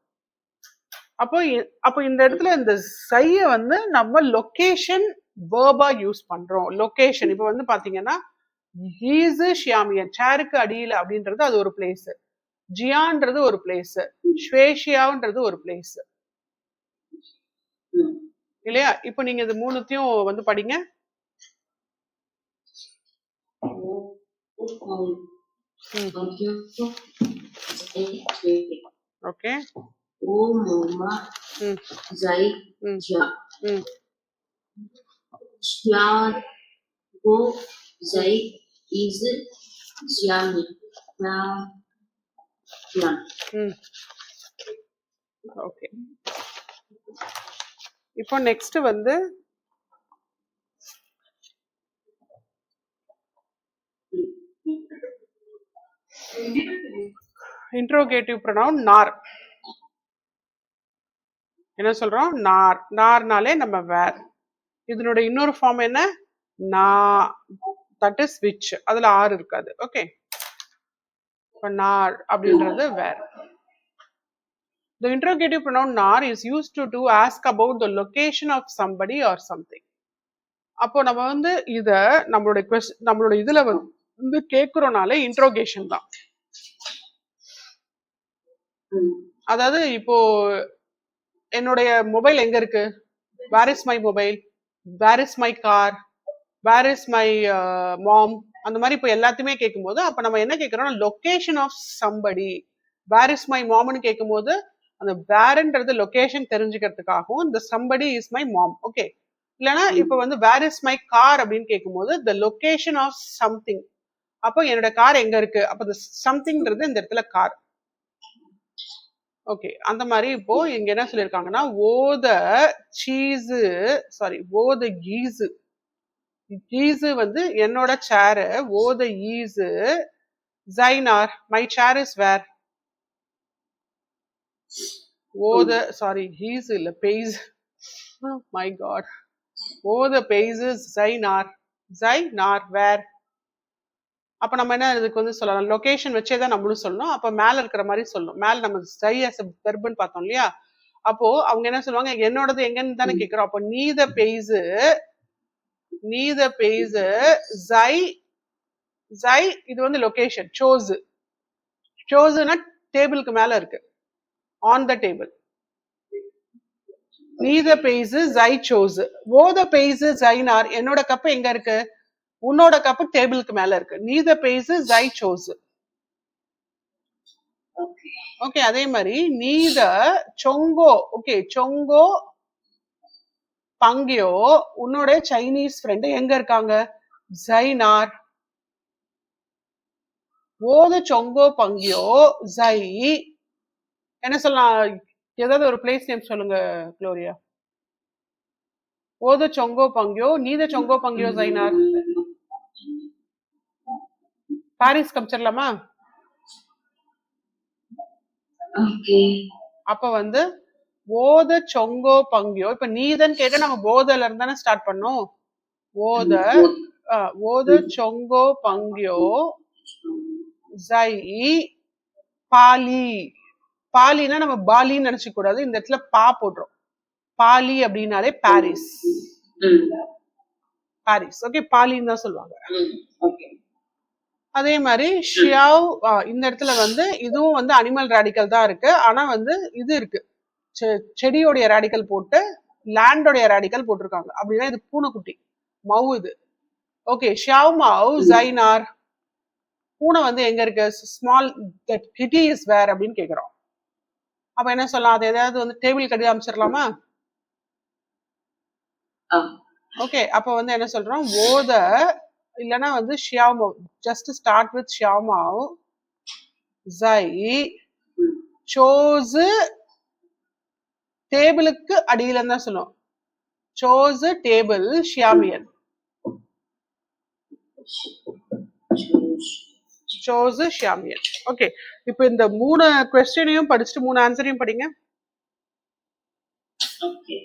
அப்போ இந்த இடத்துல இந்த சைய வந்து நம்ம லொகேஷன் வேர்பா யூஸ் பண்றோம். லொகேஷன் இப்போ வந்து பாத்தீங்கன்னா ஈஸ் ஷியாமியன், சேருக்கு அடியில அப்படின்றது அது ஒரு பிளேஸ், ஜியான்றது ஒரு பிளேஸ், ஸ்வேஷியான்றது ஒரு பிளேஸ் இல்லையா. இப்போ நீங்க இது மூணுத்தையும் வந்து படிங்க. ஓகே. ஓ மம்மா ஜை ஜியா. ஷியாகோ ஜை இஸ் ஜியாமி. ஓகே, இப்போ நெக்ஸ்ட் வந்து இன்ட்ரோகேட்டிவ் ப்ரொனவுன் நார். என்ன சொல்றோம், நார். நார்னாலே நம்ம வேர். இதனோட இன்னொரு ஃபார்ம் என்ன, நா, தட் இஸ் விச். அதுல ஆர் இருக்காது. ஓகே, இப்போ நார் அப்படின்றது வேர். The interrogative pronoun nar is used to ask about the location of somebody or something. அப்போ நம்ம வந்து இத நம்மளோட இதுல வந்து கேக்குறோம்னாலே இன்ட்ரோகேஷன் தான். அதாவது இப்போ என்னுடைய மொபைல் எங்க இருக்கு, where is my mobile, where is my car, where is my mom, அந்த மாதிரி இப்போ எல்லாத்தையுமே கேட்கும்போது அப்ப நம்ம என்ன கேட்கிறோம்னா location of somebody. Where is my மாம்னு கேட்கும் போது அந்த வேர்ன்றது லொகேஷன் தெரிஞ்சுக்கிறதுக்காகவும் இந்த somebody is my mom. Okay, இல்லைன்னா இப்ப வந்து வேர் இஸ் மை கார் அப்படின்னு கேட்கும்போது த லொகேஷன் ஆஃப் சம்திங். அப்போ என்னோட கார் எங்க இருக்கு, அப்ப சம்திங்ன்றது இந்த இடத்துல கார். ஓகே, அந்த மாதிரி இப்போ இங்க என்ன சொல்லியிருக்காங்கன்னா ஓத சீஸு ஓத ஈஸு ஈஸு வந்து என்னோட சேரு ஓத ஈஸு ஜைனார் மை சேர் இஸ் வேர் ஓத ஈஸு இல்ல பெய்ஸ் மை காட் ஓத பெய்ஸ் ஜைனார் வேர். அப்ப நம்ம என்ன இதுக்கு வந்து சொல்லலாம், லொகேஷன் வச்சே தான் நம்மளும் சொல்லணும். அப்ப மேல இருக்கிற மாதிரி சொல்லணும். மேல நம்ம ஜை as a verb-ன்னு பார்த்தோம் இல்லையா, அப்போ அவங்க என்ன சொல்லுவாங்க, என்னோடது எங்கன்னு தானே கேட்கிறோம். அப்போ நீத பெய்ஸ் ஜை இது வந்து லொகேஷன். சோஸ்னா டேபிளுக்கு மேல இருக்கு, on the table. நீத base ஜை sous. ஓத பெய்ஸ் ஜைனார் என்னோட கப்பு எங்க இருக்கு, உன்னோட கப்பு டேபிளுக்கு மேல இருக்கு. நீத பெய்ஸ் ஜை சோஸ். ஓகே, அதே மாதிரி நீத சொங்கோ. ஓகே, சொங்கோ பங்கியோ உன்னோட சைனீஸ் ஃப்ரெண்டு எங்க இருக்காங்க, ஜைனார். ஓத சொங்கோ பங்கியோ ஜை என்ன சொல்லலாம், ஏதாவது ஒரு பிளேஸ் நேம் சொல்லுங்க குளோரியா. ஓத சொங்கோ பங்கியோ நீத சொங்கோ பங்கியோ ஜைனார். பாரிஸ் கமிச்சிடலாமா? அப்ப வந்து ஓத சொங்கோ பங்கியோ, இப்ப நீதன்னு கேட்டா நம்ம போதல இருந்தானே ஸ்டார்ட் பண்ணோம். ஓத சொங்கோ பங்கியோ ஜை பாலி. பாலினா நம்ம பாலின்னு நினைச்சுக்க கூடாது, இந்த இடத்துல பா போடுறோம். பாலி அப்படின்னாலே பாரிஸ். ஓகே, பாலின்னு தான் சொல்லுவாங்க. அதே மாதிரி ஷியாவ் இந்த இடத்துல வந்து இதுவும் வந்து அனிமல் ரேடிக்கல் தான் இருக்கு. ஆனா வந்து இது இருக்கு, செடியோடைய ரேடிக்கல் போட்டு லேண்டோடைய ரேடிக்கல் போட்டிருக்காங்க. அப்படின்னா இது பூனைக்குட்டி, மவு இது. ஓகே, ஷியாவ் மவ் ஜைனார். பூனை வந்து எங்க இருக்கு, ஸ்மால் தட் கிட்டி இஸ் வேர் அப்படின்னு கேக்குறோம். அப்ப என்ன சொல்லலாம், அது ஏதாவது வந்து டேபிள் கட்டி அமைச்சிடலாமா? ஓகே, அப்ப வந்து என்ன சொல்றோம், ஓத இல்லனா வந்து ஷியாவ், ஜஸ்ட் ஸ்டார்ட் வித் ஷியாவ் ஜை சோஸ். டேபிளுக்கு அடியில தான் சொல்லுவோம், சோஸ் டேபிள் ஷியாமியன். சோஸ் ஷியாமியன். ஓகே, இப்போ இந்த 3 क्वेश्चनையும் படிச்சுட்டு 3 ஆன்சரையும் படிங்க. Okay,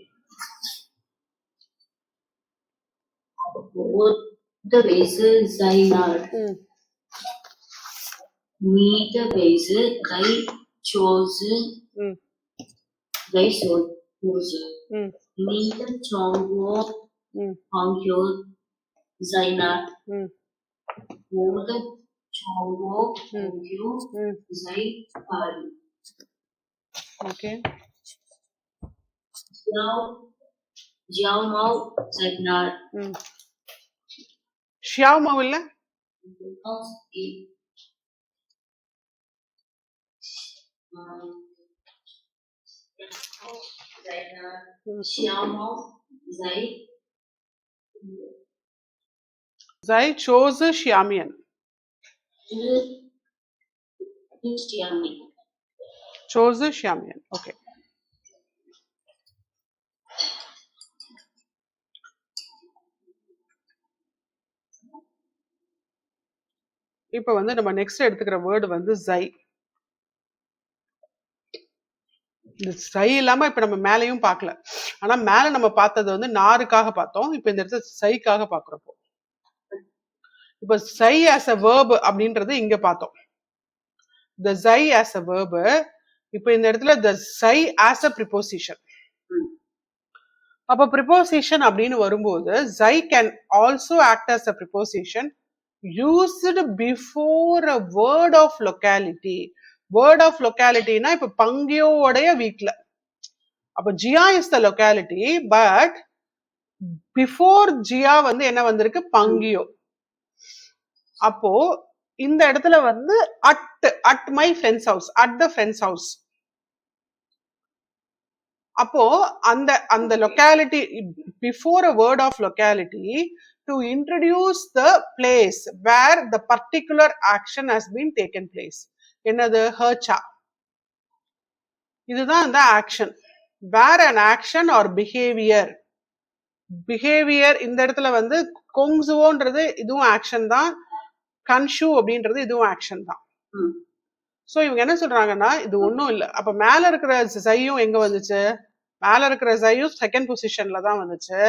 the base Zainar. Meet the base Gai chose Gai chose. Meet the Chongo Hongyo Zainar. The Chongo Hongyo Zai Pari. Okay. Jiao Mao Zainar. ஷியாவ் மவ் இல்ல, ஜை sous ஷியாமியன். Sous ஷியாமியன். Okay, இப்ப வந்து நம்ம next எடுத்துக்கிற word வந்து ஜை. இந்த ஜை இல்லாம இப்ப நம்ம மேலையும் பார்க்கல. ஆனா மேல நம்ம பார்த்தது வந்து நாருக்காக பார்த்தோம், இப்ப இந்த இடத்துல சைக்காக பாக்குறப்போ. இப்ப சை ஆஸ் அ வேர்ப் அப்படின்றது இங்க பார்த்தோம், the zai as a verb. இப்ப இந்த இடத்துல the zai as a preposition. அப்ப preposition அப்படின்னு வரும்போது zai can also act as a preposition used before a word of locality. Word of locality னா இப்ப பங்கியோடைய வீட்ல, அப்ப ஜியா is the locality, but before ஜியா வந்து என்ன வந்திருக்கு, பங்கியோ. அப்போ இந்த இடத்துல வந்து at my friend's house, at the friend's house. அப்போ அந்த locality before a word of locality to introduce the place where the particular action has been taken place. என்னது, ஹர்ச்சா. இதுதான் இந்த action. Where an action or behaviour. Behaviour இந்த இடத்துல வந்து கொங்ஸுவோன்றது இதுவும் ஆக்ஷன் தான், கன்ஷு அப்படின்றது இதுவும் ஆக்ஷன் தான். சோ இவங்க என்ன சொல்றாங்கன்னா இது ஒண்ணும் இல்ல. அப்ப மேல இருக்கிற ஜையும் எங்க வந்துச்சு? மேல இருக்கிற ஜையும் செகண்ட் பொசிஷன்ல தான் வந்துச்சு.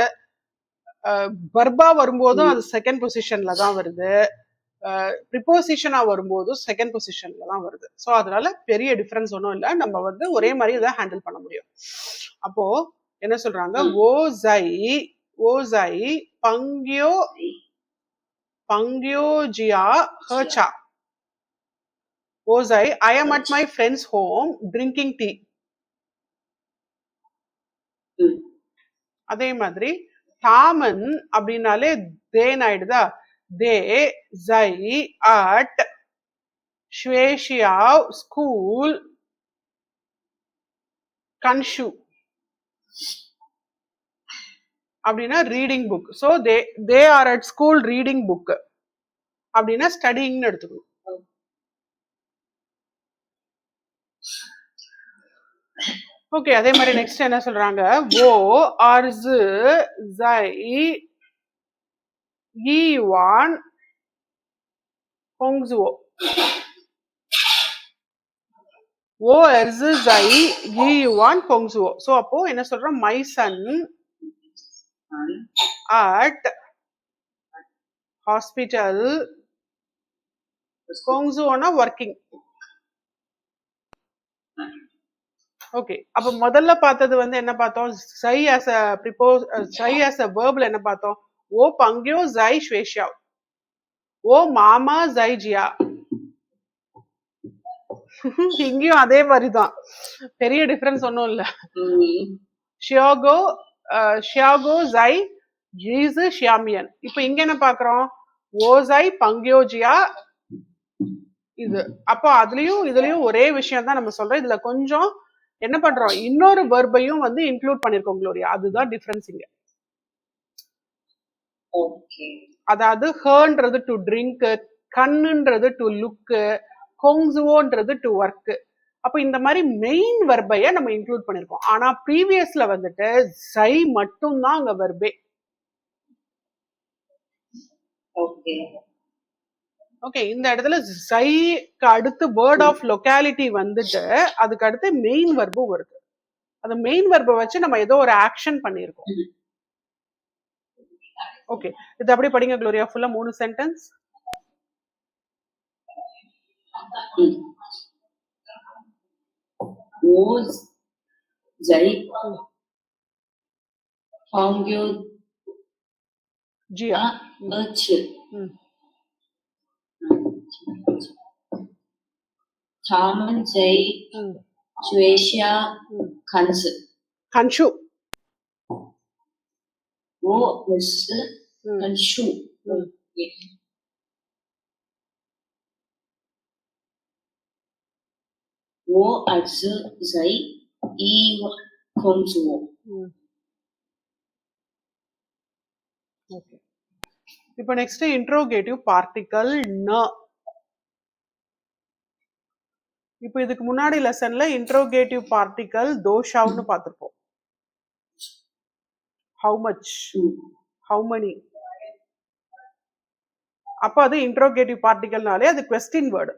வர்பா வரும்போதும் அது செகண்ட் பொசிஷன்ல தான் வருது. ப்ரிப்போசிஷனா வரும்போதும் செகண்ட் பொசிஷன்ல தான் வருது. ஸோ அதனால பெரிய டிஃபரன்ஸ் ஒன்றும் இல்லை. நம்ம வந்து ஒரே மாதிரி இதை ஹேண்டில் பண்ண முடியும். அப்போ என்ன சொல்றாங்க? ஓ ஜை பங்கியோ ஜியா ஹர்ச்சா. ஓ ஜை ஐ am at my friend's home drinking tea. அதே மாதிரி தாமன் அப்படின்னாலே தேன் ஆயிடுதா? தே ஜை அட் ஸ்வேஷியா ஸ்கூல் கன்ஷு அப்படின்னா reading book. So they are at school reading book அப்படின்னா ஸ்டடிங்னு எடுத்துக்கணும். ஓகே, அதே மாதிரி நெக்ஸ்ட் என்ன சொல்றாங்க? ஓ ஆர்ஸ் ஜை ஈவான் ஹோங்ஸுவோ. ஓ எர்ஸ் ஜை ஈவான் ஹோங்ஸுவோ. ஸோ அப்போ என்ன சொல்றோம்? மை சன் at hospital ஹோங்ஸுவோனா ஒர்க்கிங். ஓகே, அப்ப முதல்ல பார்த்தது வந்து என்ன பார்த்தோம்? ஜை ஆஸ் அ ஜை ஆஸ் அ வெர்ப்ல என்ன பார்த்தோம்? ஓ பங்கியோ ஜை ஸ்வேஷியா. ஓ மாமா ஜை ஜியா. இங்கேயும் அதே மாதிரிதான், பெரிய டிஃபரன்ஸ் ஒன்றும் இல்ல. ஷியாகோ ஜை ஜீஸ் ஷியாமியன். இப்ப இங்க என்ன பாக்குறோம்? ஓசை பங்கியோஜியா இது. அப்போ அதுலயும் இதுலயும் ஒரே விஷயம் தான் நம்ம சொல்றோம். இதுல கொஞ்சம் என்ன பண்றோம்? இன்னொரு வெர்பையும் வந்து இன்க்ளூட் பண்ணிருக்கோம் குளோரியா. அதுதான் டிஃபரன்ஸ் இங்க. அதாவது ஹர்ன்றது டு ட்ரிங்க், கண்ணுன்றது டு லுக், கொங்ஸுவோன்றது டு ஒர்க். அப்ப இந்த மாதிரி மெயின் வெர்பைய நம்ம இன்க்ளூட் பண்ணிருக்கோம். ஆனா ப்ரீவியஸ்ல வந்துட்டு ஜை மட்டும் தான் அங்க வெர்பே. ஓகே, இந்த இடத்துல ஜைக்கு அடுத்து வேர்ட் ஆஃப் லொகாலிட்டி வந்துட்டு அதுக்கு அடுத்து மெயின் வெர்பும் வருது. அந்த மெயின் வெர்பை வச்சு நம்ம ஏதோ ஒரு ஆக்ஷன் பண்ணிருக்கோம். ஓகே, இது அப்படியே படிங்க குளோரியா, ஃபுல்லா 3 சென்டென்ஸ். ஓ ஜை பங்கியோ ஜியா தாமன் ஜை ஸ்வேஷியா கன்சு கன்ஷு. ஓ எஸ் கன்ஷு. ஓ அஸ் ஜை ஈவான் ஹோங்ஸுவோ. ஓகே, இப்போ நெக்ஸ்ட் இன்ட்ரோகேட்டிவ் பார்ட்டிகல் ந. இப்போ இதுக்கு முன்னாடி லெசன்ல இன்ட்ரோகேட்டிவ் பார்ட்டிகல் தோஷாவ்னு பார்த்திருப்போம். How much, how many. அப்போ அது இன்ட்ரோகேட்டிவ் பார்ட்டிகல்னாலே அது குவெஸ்டின் வேர்டு.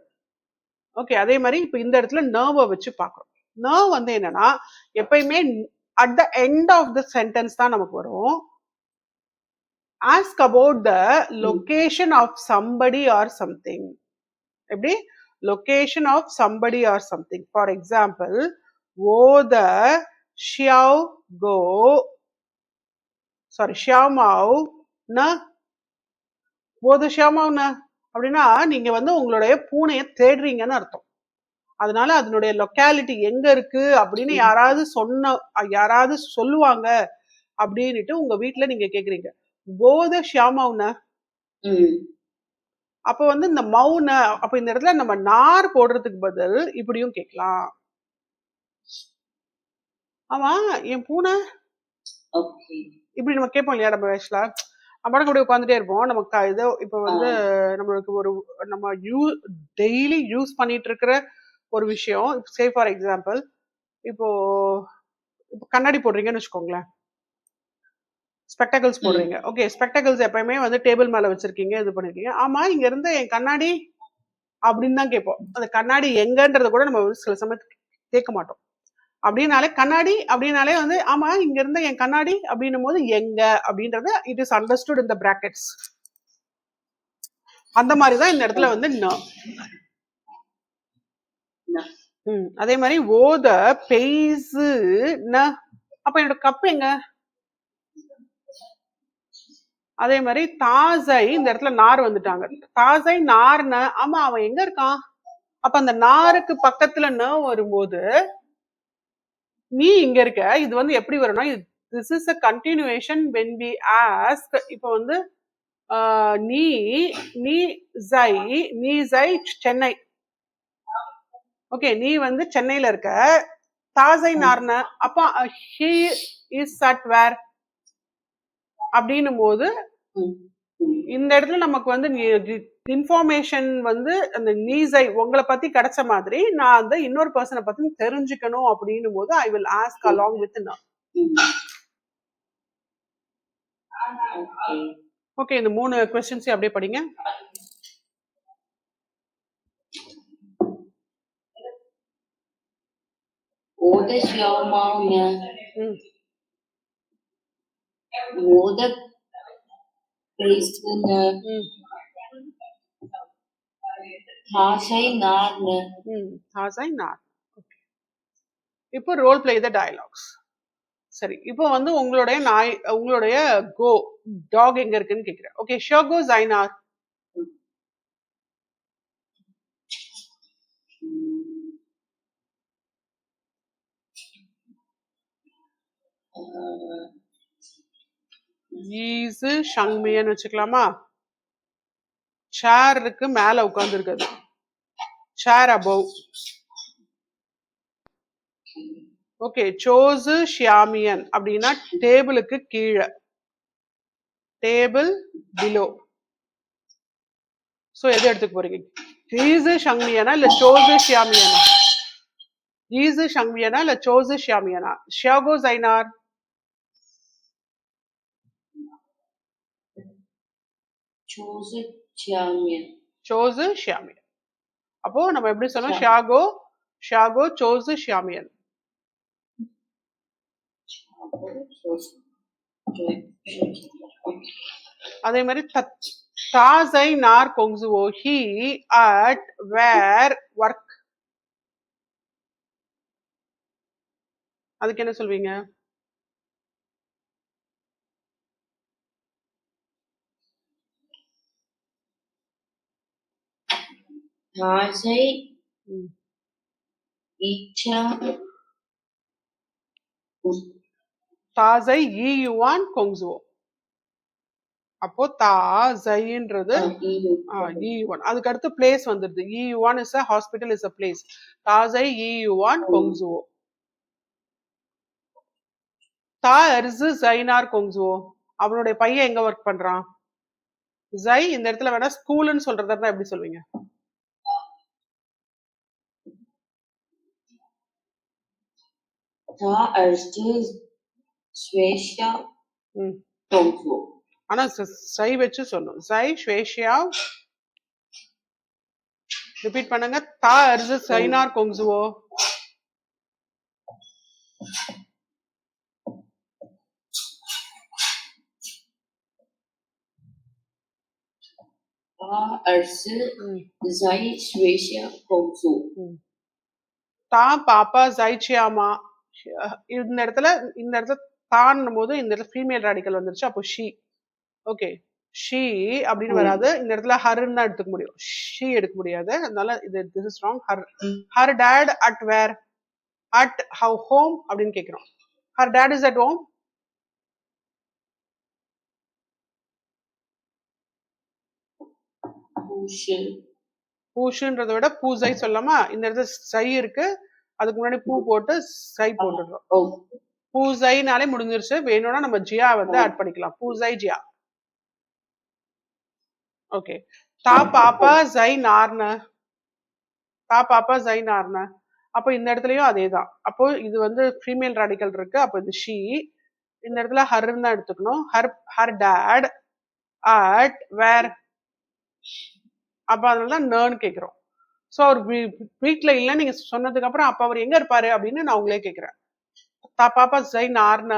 ஓகே, அதே மாதிரி இப்போ இந்த இடத்துல நர்வை வச்சு பார்க்குறோம். நர்வ் வந்து என்னன்னா எப்பயுமே at the end of the sentence தான் நமக்கு வரும். Ask about the location of somebody or something. எப்படி? Location of somebody or something. For example, ஓ த ஷியாவ் கோ ஷியாமாவ் ந. ஓ த ஷியாமாவ் ந அப்படின்னா நீங்க வந்து உங்களுடைய பூனையை தேடுறீங்கன்னு அர்த்தம். அதனால அதனுடைய லொக்காலிட்டி எங்க இருக்கு அப்படின்னு யாராவது சொல்லுவாங்க அப்படின்னுட்டு உங்க வீட்டுல நீங்க கேக்குறீங்க. போத ஷியாமவுன. அப்ப வந்து இந்த மவுன, அப்ப இந்த இடத்துல நம்ம நார் போடுறதுக்கு பதில் இப்படியும் கேட்கலாம். ஆமா என் பூனை இப்படி நம்ம கேட்போம் இல்லையா? நம்ம வயசுல அப்படி கூட உட்காந்துட்டே இருப்போம். நமக்கு ஏதோ இப்ப வந்து நம்மளுக்கு நம்ம டெய்லி யூஸ் பண்ணிட்டு இருக்கிற ஒரு விஷயம். சே ஃபார் எக்ஸாம்பிள், இப்போ கண்ணாடி போடுறீங்கன்னு வச்சுக்கோங்களேன், ஸ்பெக்டகல்ஸ் போடுறீங்க. ஓகே, ஸ்பெக்டகல்ஸ் எப்பயுமே வந்து டேபிள் மேல வச்சிருக்கீங்க, இது பண்ணிருக்கீங்க. ஆமா, இங்க இருந்து என் கண்ணாடி அப்படின்னு தான் கேட்போம். அந்த கண்ணாடி எங்கன்றத கூட நம்ம சில சமயத்துக்கு கேட்க மாட்டோம். அப்படின்னாலே கண்ணாடி அப்படின்னாலே வந்து ஆமா இங்க இருந்த என் கண்ணாடி அப்படின்னும் போது எங்க அப்படின்றது it is understood in the brackets. அந்த மாதிரிதான் இந்த இடத்துல வந்து அதே மாதிரி ஓத பெய்ஸு அப்ப என்னோட கப் எங்க? அதே மாதிரி தாசை இந்த இடத்துல நார் வந்துட்டாங்க. தாசை நார்ன ஆமா அவன் எங்க இருக்கான்? அப்ப அந்த நாருக்கு பக்கத்துல வரும்போது நீ இங்க இருக்க. இது வந்து எப்படி வரும்னா this is a continuation when we ask. இப்ப வந்து நீ நீ ஜை நீ ஜை சென்னை. ஓகே, நீ வந்து சென்னையில இருக்க. தாசை நார்ன அப்ப ஹி இஸ் அட் வேர் அப்படின்னும் போது இந்த இடத்துல நமக்கு வந்து இன்ஃபர்மேஷன் வந்து அந்த நீசை உங்களை பத்தி கிடைச்ச மாதிரி நான் அந்த இன்னொரு பர்சனை பத்தி தெரிஞ்சுக்கணும் அப்படின்னும் போது I will ask along with. Okay, இந்த 3 क्वेश्चंस அப்படியே படிங்க. ஓத ஷியாமாங்க ஓத பிரைஸ்ன தாசை நார்ன தாசை நார். ஓகே, இப்போ ரோல் பிளே த டயலாக்ஸ். சரி, இப்போ வந்து உங்களுடைய நாய் உங்களுடைய டாக் எங்க இருக்குன்னு கேக்குறேன். ஓகே, ஷோகோ ஜைனார். ஈஸு ஷங்மியன்னு வச்சுக்கலாமா? சேர் இருக்கு, மேல உட்கார்ந்து இருக்குது. சேர் அபவ். ஓகே, சோசு ஷியாமியன் அப்படின்னா டேபிளுக்கு கீழே, டேபிள் பிலோ. சோ எது எடுத்துக்க போறீங்க? ஈஸு ஷங்மியனா இல்ல சோசு ஷியாமியனா? ஈஸு ஷங்மியனா இல்ல சோசு ஷியாமியனா? ஷியாகோ ஜைனார். சோசு ஷியாமியன். சோசு ஷியாமியன். அப்போ நம்ம எப்படி சொன்னோம்? ஷியாகோ ஷியாகோ சோசு ஷியாமியன். அதே மாதிரி தாசை நார் கொங்சுவோ ஹி அட் வேர் ஒர்க். அதுக்கு என்ன சொல்வீங்க? தாசை இச்சா தாசை ஈயுவான் கொங்சுவோ. அப்போ தாசைன்றது ஈயுவான். அதுக்கு அடுத்து பிளேஸ் வந்துருது. ஈயுவான் is a hospital is a place. தாசை ஈயுவான் கொங்சுவோ. தா எர்சு ஜைனார் கொங்சுவோ. அவனுடைய பையன் எங்க ஒர்க் பண்றான்? ஜை இந்த இடத்துல வேணா ஸ்கூல்னு சொல்றதா இருந்தா எப்படி சொல்வீங்க? தா எர்சு ஸ்வேஷா கொங்சுவோ. ஆனா சை வச்சு சொல்லணும். ஜை ஸ்வேஷியா. ரிப்பீட் பண்ணுங்க. தா எர்சு ஜைனார் கொங்சுவோ. தா பாப்பா ஜைச்சியாமா. இந்த இடத்துல தான்னும் போது இந்த இடத்துல ஃபீமேல் ராடிக்கல் வந்துருச்சு. அப்போ ஷி. ஓகே, ஷி அப்படின்னு வராது. இந்த இடத்துல ஹர்ன்னு தான் எடுத்துக்க முடியும், ஷி எடுக்க முடியாது. அதனால இது this is wrong. Her dad at where? At how home அப்படின்னு கேட்கிறோம். Her dad is at home. பூஷுன்றதை விட பூசை சொல்லலாமா? இந்த இடத்துல சை இருக்கு, அதுக்கு முன்னாடி பூ போட்டு சை போட்டுடுறோம். பூசைனாலே முடிஞ்சிருச்சு. வேணும்னா நம்ம ஜியா வந்து ஆட் பண்ணிக்கலாம். பூசை ஜியா. ஓகே, தா பாப்பா ஜை நார்ன. தா பாப்பா ஜை நார்ன. அப்போ இந்த இடத்துலயும் அதே தான். அப்போ இது வந்து ஃபீமேல் ராடிக்கல் இருக்கு, அப்போ இது ஷீ. இந்த இடத்துல ஹர்ன்னு தான் எடுத்துக்கணும். ஹர் டேட் அட் வேர், அப்ப அதனாலதான் நர்ன்னு கேக்குறோம். ஸோ அவர் வீட்டுல இல்ல நீங்க சொன்னதுக்கு அப்புறம் அப்ப அவர் எங்க இருப்பாரு அப்படின்னு நான் உங்களே கேக்குறேன். தா பாப்பா ஜை நார்ன,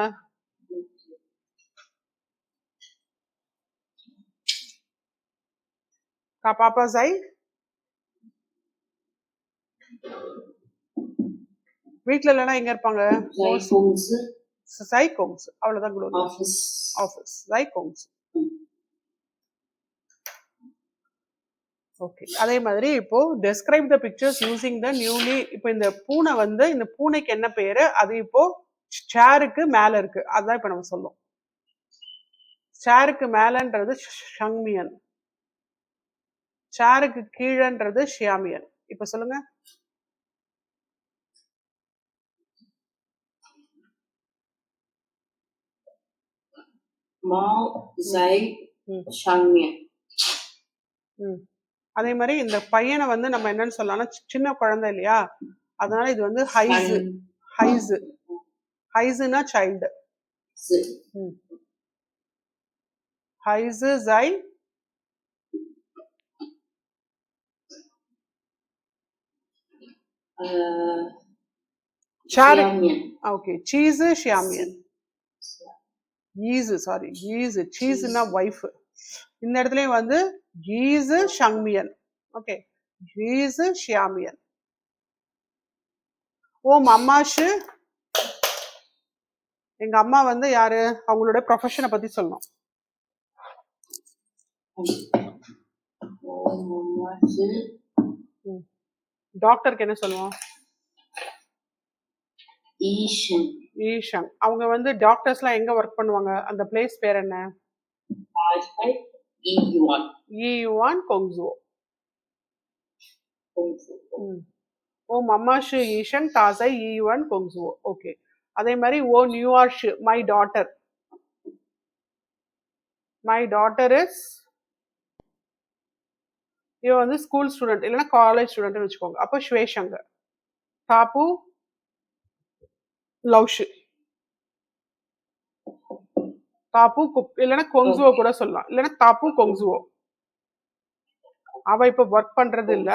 தா பாப்பா ஜை வீட்டுல இல்லைன்னா எங்க இருப்பாங்க? ஜை கோங்ஸ், அவ்வளவுதான். குளோரியா ஆஃபீஸ் ஜை கோங்ஸ். ஓகே, அதே மாதிரி இப்போ describe the pictures using the newly. இப்போ இந்த பூனை வந்து இந்த பூனைக்கு என்ன பேரு, அது இப்போ சேருக்கு மேல இருக்கு, அதுதான் இப்ப நம்ம சொல்லும். சேருக்கு மேலன்றது ஷங்மியன், சேருக்கு கீழன்றது ஷியாமியன். இப்ப சொல்லுங்க. அதே மாதிரி இந்த பையனை வந்து நம்ம என்னன்னு சொல்லலாம்னா சின்ன குழந்தை இல்லையா, அதனால இது வந்து ஹைஸு. ஹைஸு ஹைஸுனா child. ஹைஸு ஜை okay. Cheese ஷியாமியன். ஈஸு, sorry ஈஸு, சீஸுனா wife. இந்த இடத்துலயும் வந்து ஈஸு ஷங்மியன். ஓகே, ஈஸு ஷியாமியன். ஓ மம்மாஷு, எங்க அம்மா வந்து யாரு, அவங்களோட ப்ரொஃபஷனை பத்தி சொல்லணும். டாக்டருக்கு என்ன சொல்லுவோம்? ஈஷன். அவங்க வந்து டாக்டர்ஸ்லாம் எங்க ஒர்க் பண்ணுவாங்க, அந்த பிளேஸ் பேர் என்ன? ஈயுவான் கொங்ஸுவோ. ஓ மம்மாஷு ஈஷன் தாசை ஈயுவான் கொங்ஸுவோ. ஓகே, அதே மாதிரி ஓ நியூயார்ஷு my daughter. My daughter is, இவ வந்து ஸ்கூல் ஸ்டூடெண்ட் இல்லைன்னா காலேஜ் ஸ்டூடெண்ட்னு வச்சுக்கோங்க. அப்போ ஸ்வேஷங்க. தாப்பு லவ்ஷு, தாப்பு இல்லைன்னா கொங்ஸுவோ கூட சொல்லலாம், இல்லைன்னா தாப்பு கொங்ஸுவோ. அவ இப்ப ஒர்க் பண்றது இல்ல,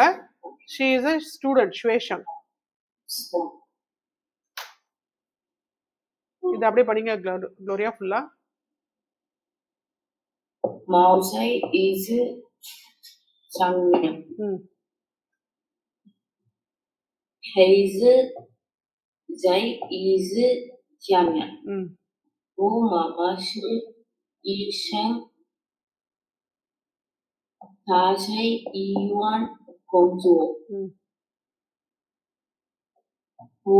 she is a student, ஸ்வேஷங். இது அப்படியே படிங்க குளோரியா ஃபுல்லா. மௌசை இஸ் சங்மியன். ஹைஸு ஜை இஸ் ஷியாமியன். ஓ மமாஷு ஈஷன் தாசை ஈயுவான் கொங்ஸுவோ. ஓ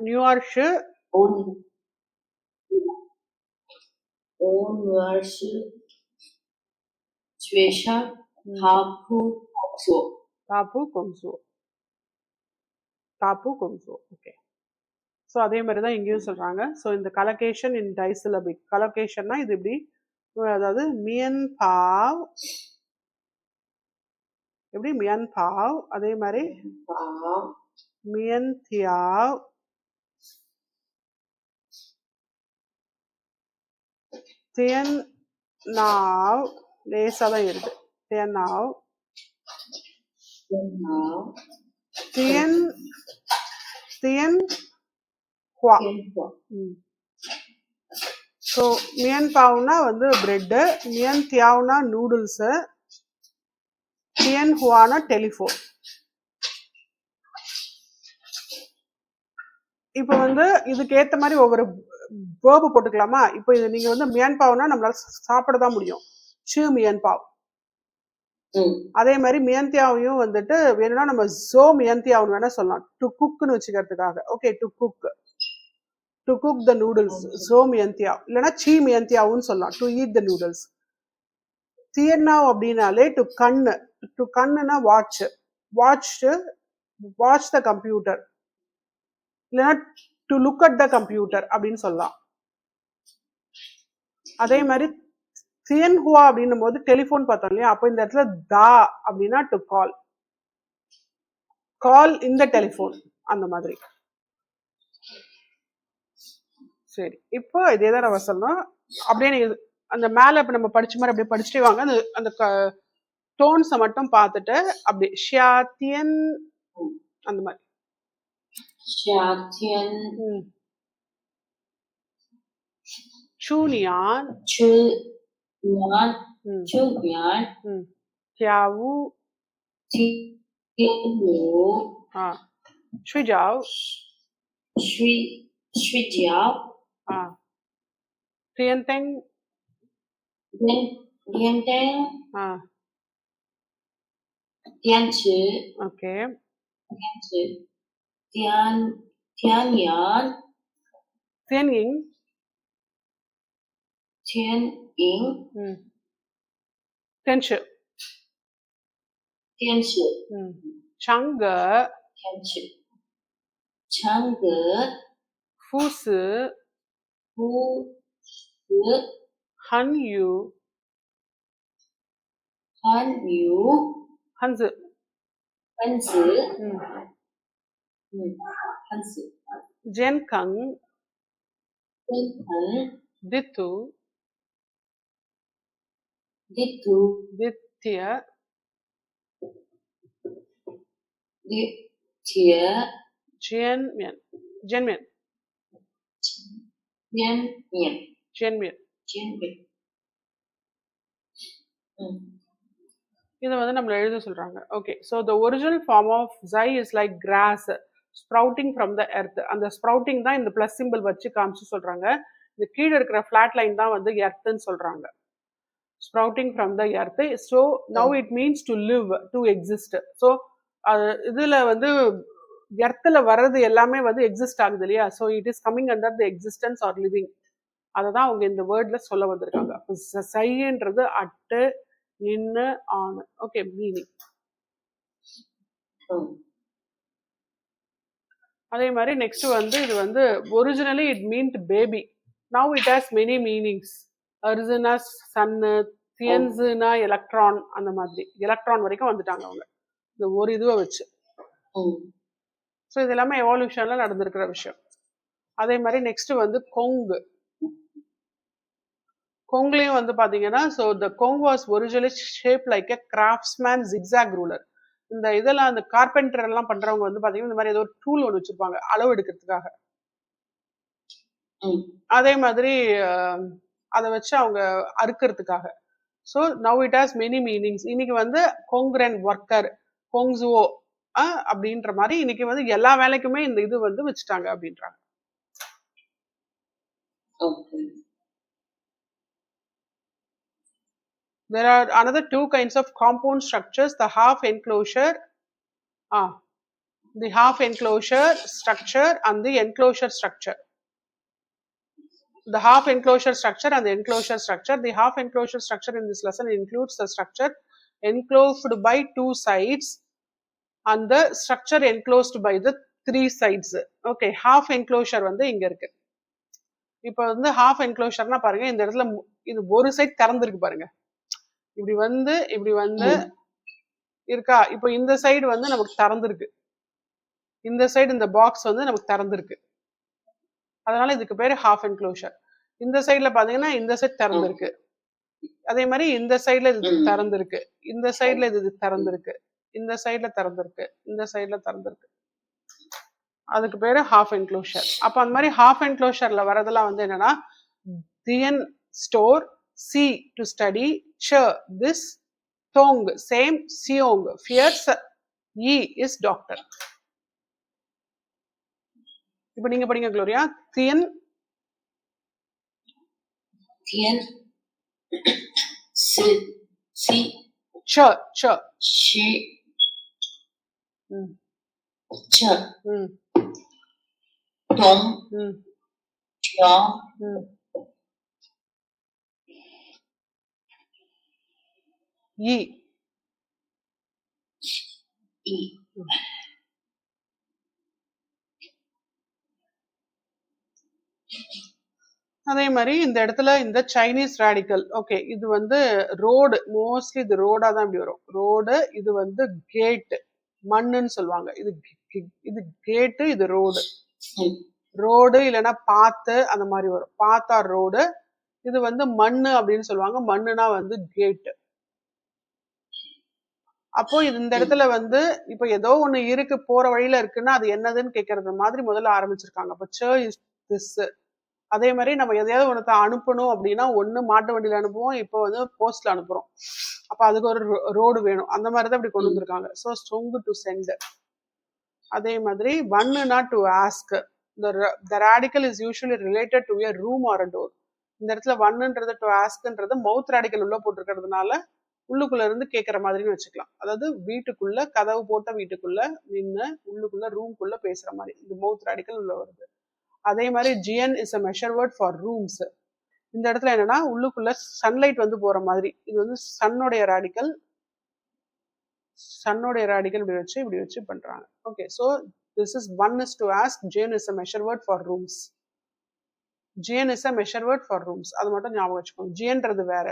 நியூயார்ஷு ஸ்வேஷங் தாப்பு கொங்ஸுவோ. தாப்பு கொங்ஸுவோ, தாப்பு கொங்ஸுவோ. ஓகே, ஸோ அதே மாதிரி தான் இங்கேயும் சொல்றாங்க. ஸோ இந்த கலோகேஷன் இன் டைசிலபிக். கலோகேஷன்னா இது இப்படி, அதாவது மியன் பாவ், எப்படி மியன் பாவ், அதே மாதிரி மியன் தியாவ், தியன் நாவ், லேசா தான் இருக்கு, தியன் நாவ், தியன் தியன் ஹுவா. ஸோ மியன் பாவ்னா வந்து பிரெட்டு, மியன் தியாவ்னா நூடுல்ஸு, தியன் ஹுவானா டெலிஃபோன். இப்போ வந்து இதுக்கு ஏத்த மாதிரி ஒவ்வொரு வேர்பு போட்டுக்கலாமா? இப்போ இது நீங்க வந்து மியன் பாவ்னா நம்மளால சாப்பிட தான் முடியும், சு மியன் பாவ். அதே மாதிரி மியன்தியாவையும் வந்துட்டு வேணும்னா நம்ம ஜோ மியன்தியாவும் வேணா சொல்லலாம், டு குக்னு வச்சுக்கிறதுக்காக. Okay, to cook the noodles, ஜோ மியன்தியா. இல்லைன்னா சீ மியன்தியாவும் சொல்லலாம், டு ஈட் த நூடுல்ஸ். தியன்னாவ் அப்படின்னாலே டு கண்ணு, டு கண்ணுனா வாட்ச், வாட்ச் த கம்ப்யூட்டர், இல்லைன்னா to look at the computer அப்படின்னு சொல்லலாம். அதே மாதிரி தியன் ஹுவா அப்படின்னும் போது டெலிஃபோன் பார்த்தோம் இல்லையா, அப்போ இந்த இடத்துல தா அப்படின்னா டு கால். கால் இந்த டெலிஃபோன் அந்த மாதிரி. சரி, இப்போ இதே தான் நம்ம சொல்லணும். அப்படியே நீங்க அந்த மேல இப்ப நம்ம படிச்ச மாதிரி அப்படியே படிச்சுட்டே வாங்க. அந்த அந்த டோன்ஸை மட்டும் பார்த்துட்டு அப்படி ஷியாத்தியன் அந்த மாதிரி. 夏天 சூனியான் 秋年 秋年 தியாவு 天午 ஸ்விஜாவ் 睡觉 தியன்தெங் 天灯 电池 ஓகே 电池天阳 தியன்யிங் 天银 டென்ஷு 电池 சங்க 天池长格 ஃபூசு 夫子 ஹன்யூ 韩流 ஹன்சு 分子 分子 ஜென்கங் 分层 தித்து 地图 தித்ய 地铁 ஜென்மியன் ஜென்மியன் 边面 ஜென்மியன். 尖锐 இதை வந்து நம்மள எழுத சொல்றாங்க. Okay, so the original form of ஜை is like grass sprouting from the earth. அந்த ஸ்ப்ரவுட்டிங் தான் இந்த பிளஸ் சிம்பிள் வச்சு காமிச்சு சொல்றாங்க. இந்த கீழே இருக்கிற ஃபிளாட் லைன் தான் வந்து எர்த்துன்னு சொல்றாங்க. Sprouting from the earth. So now it means to live, to exist. So இதுல வந்து எர்த்துல வர்றது எல்லாமே வந்து எக்ஸிஸ்ட் ஆகுது இல்லையா? So it is coming under the existence or living. அதை தான் அவங்க இந்த வேர்ட்ல சொல்ல வந்திருக்காங்க. சைன்றது அட்டு நின்னு ஆன். Okay, meaning. அதே மாதிரி நெக்ஸ்ட் வந்து இது வந்து originally it meant baby. Now it has many meanings. அர்ஜுனா சன்னு, தியன்ஸுனா எலக்ட்ரான், அந்த மாதிரி எலக்ட்ரான் வரைக்கும் வந்துட்டாங்க அவங்க இந்த ஒரு இதுவை வச்சு. ஸோ இது எல்லாமே எவால்யூஷன்ல நடந்திருக்கிற விஷயம். அதே மாதிரி நெக்ஸ்ட் வந்து கொங்கு. கொங்குலையும் வந்து பாத்தீங்கன்னா, ஸோ த கொங் was originally shape like a craftsman zigzag ruler. இந்த இதெல்லாம் அந்த கார்பெண்டர் எல்லாம் பண்றவங்க வந்து பாத்தீங்கன்னா இந்த மாதிரி ஏதோ ஒரு டூல் ஒன்று வச்சிருப்பாங்க அளவு எடுக்கிறதுக்காக. அதே மாதிரி அதை வச்சு அவங்க அறுக்கிறதுக்காக. So now it has many meanings. இன்னைக்கு வந்து கொங்க்ரன் ஒர்க்கர், கொங்ஸுவோ அப்படின்ற மாதிரி இன்னைக்கு வந்து எல்லா வேலைக்குமே இந்த இது வந்து வச்சுட்டாங்க அப்படின்றாங்க. There are another two kinds of compound structures, the half enclosure structure and the enclosure structure. The half enclosure structure and the enclosure structure. The half enclosure structure in this lesson includes the structure enclosed by two sides and the structure enclosed by the three sides. Okay, half enclosure வந்து இங்க இருக்கு. இப்போ வந்து half enclosureனா பாருங்க, இந்த இடத்துல இது ஒரு சைடு திறந்திருக்கு பாருங்க. இப்படி வந்து இருக்கா? இப்போ இந்த சைடு வந்து நமக்கு திறந்திருக்கு, இந்த சைடு இந்த பாக்ஸ் வந்து நமக்கு திறந்திருக்கு. அதனால இதுக்கு பேரு ஹாஃப் என்க்ளோஷர். இந்த சைடுல பாத்தீங்கன்னா இந்த சைடு திறந்திருக்கு, அதே மாதிரி இந்த சைடுல இது திறந்திருக்கு, இந்த சைடுல இது திறந்திருக்கு, இந்த சைடுல திறந்திருக்கு, இந்த சைடுல திறந்திருக்கு. அதுக்கு பேரு ஹாஃப் என்க்ளோஷர். அப்ப அந்த மாதிரி ஹாஃப் என்க்ளோஷர்ல வரதெல்லாம் வந்து என்னன்னா, Thien store, C to study, ch this, tong same, siong fierce, e is doctor. இப்போ நீங்க படிங்க Gloria. Thien C C ch ch she ch tong tiang e e. அதே மாதிரி இந்த இடத்துல இந்த சைனீஸ் ரேடிக்கல். ஓகே, இது வந்து ரோடு, மோஸ்ட்லி இது ரோடா தான் இப்படி வரும். ரோடு, இது வந்து கேட், மண்ணுன்னு சொல்லுவாங்க. இது கேட்டு, இது ரோடு. ரோடு இல்லைன்னா பாத்து அந்த மாதிரி வரும். பாத்தா ரோடு. இது வந்து மண்ணு அப்படின்னு சொல்லுவாங்க. மண்ணுனா வந்து கேட். அப்போ இந்த இடத்துல வந்து இப்ப ஏதோ ஒண்ணு இருக்கு, போற வழியில இருக்குன்னா அது என்னதுன்னு கேட்கறது மாதிரி முதல்ல ஆரம்பிச்சிருக்காங்க. அப்ப இஸ் திஸ். அதே மாதிரி நம்ம எதையாவது ஒண்ணு அனுப்பணும் அப்படின்னா ஒண்ணு மாட்டு வண்டியில அனுப்புவோம், இப்போ வந்து போஸ்ட்ல அனுப்புறோம். அப்ப அதுக்கு ஒரு ரோடு வேணும். அந்த மாதிரிதான் இப்படி கொண்டு வந்திருக்காங்க. ஸோ ஸ்ட்ரொங்கு டு சென்ட். அதே மாதிரி வன்னுனா to ask. the radical is usually related to a room or a door. இந்த இடத்துல வன்னுன்றது டு ஆஸ்க்ன்றது மவுத் ரேடிக்கல் உள்ள போட்டிருக்கிறதுனால உள்ளுக்குள்ள இருந்து கேட்கற மாதிரின்னு வச்சுக்கலாம். அதாவது வீட்டுக்குள்ள, கதவு போட்ட வீட்டுக்குள்ள நின்று உள்ளுக்குள்ள ரூம்குள்ள பேசுற மாதிரி இந்த மவுத் ரேடிக்கல் உள்ள வருது. அதே மாதிரி ஜிஎன் is a measure word for rooms. இந்த இடத்துல என்னன்னா உள்ளுக்குள்ள சன்லைட் வந்து போற மாதிரி. இது வந்து சன்னுடைய ரேடிக்கல். சன்னுடைய ரேடிக்கல் இப்படி வச்சு பண்றாங்க. Okay, so this is one is to ask. ஜிஎன் is a measure word for rooms. ஜிஎன் is a measure word for rooms. அது மட்டும் ஞாபகம் வச்சுக்கோங்க. ஜிஎன்றது வேற.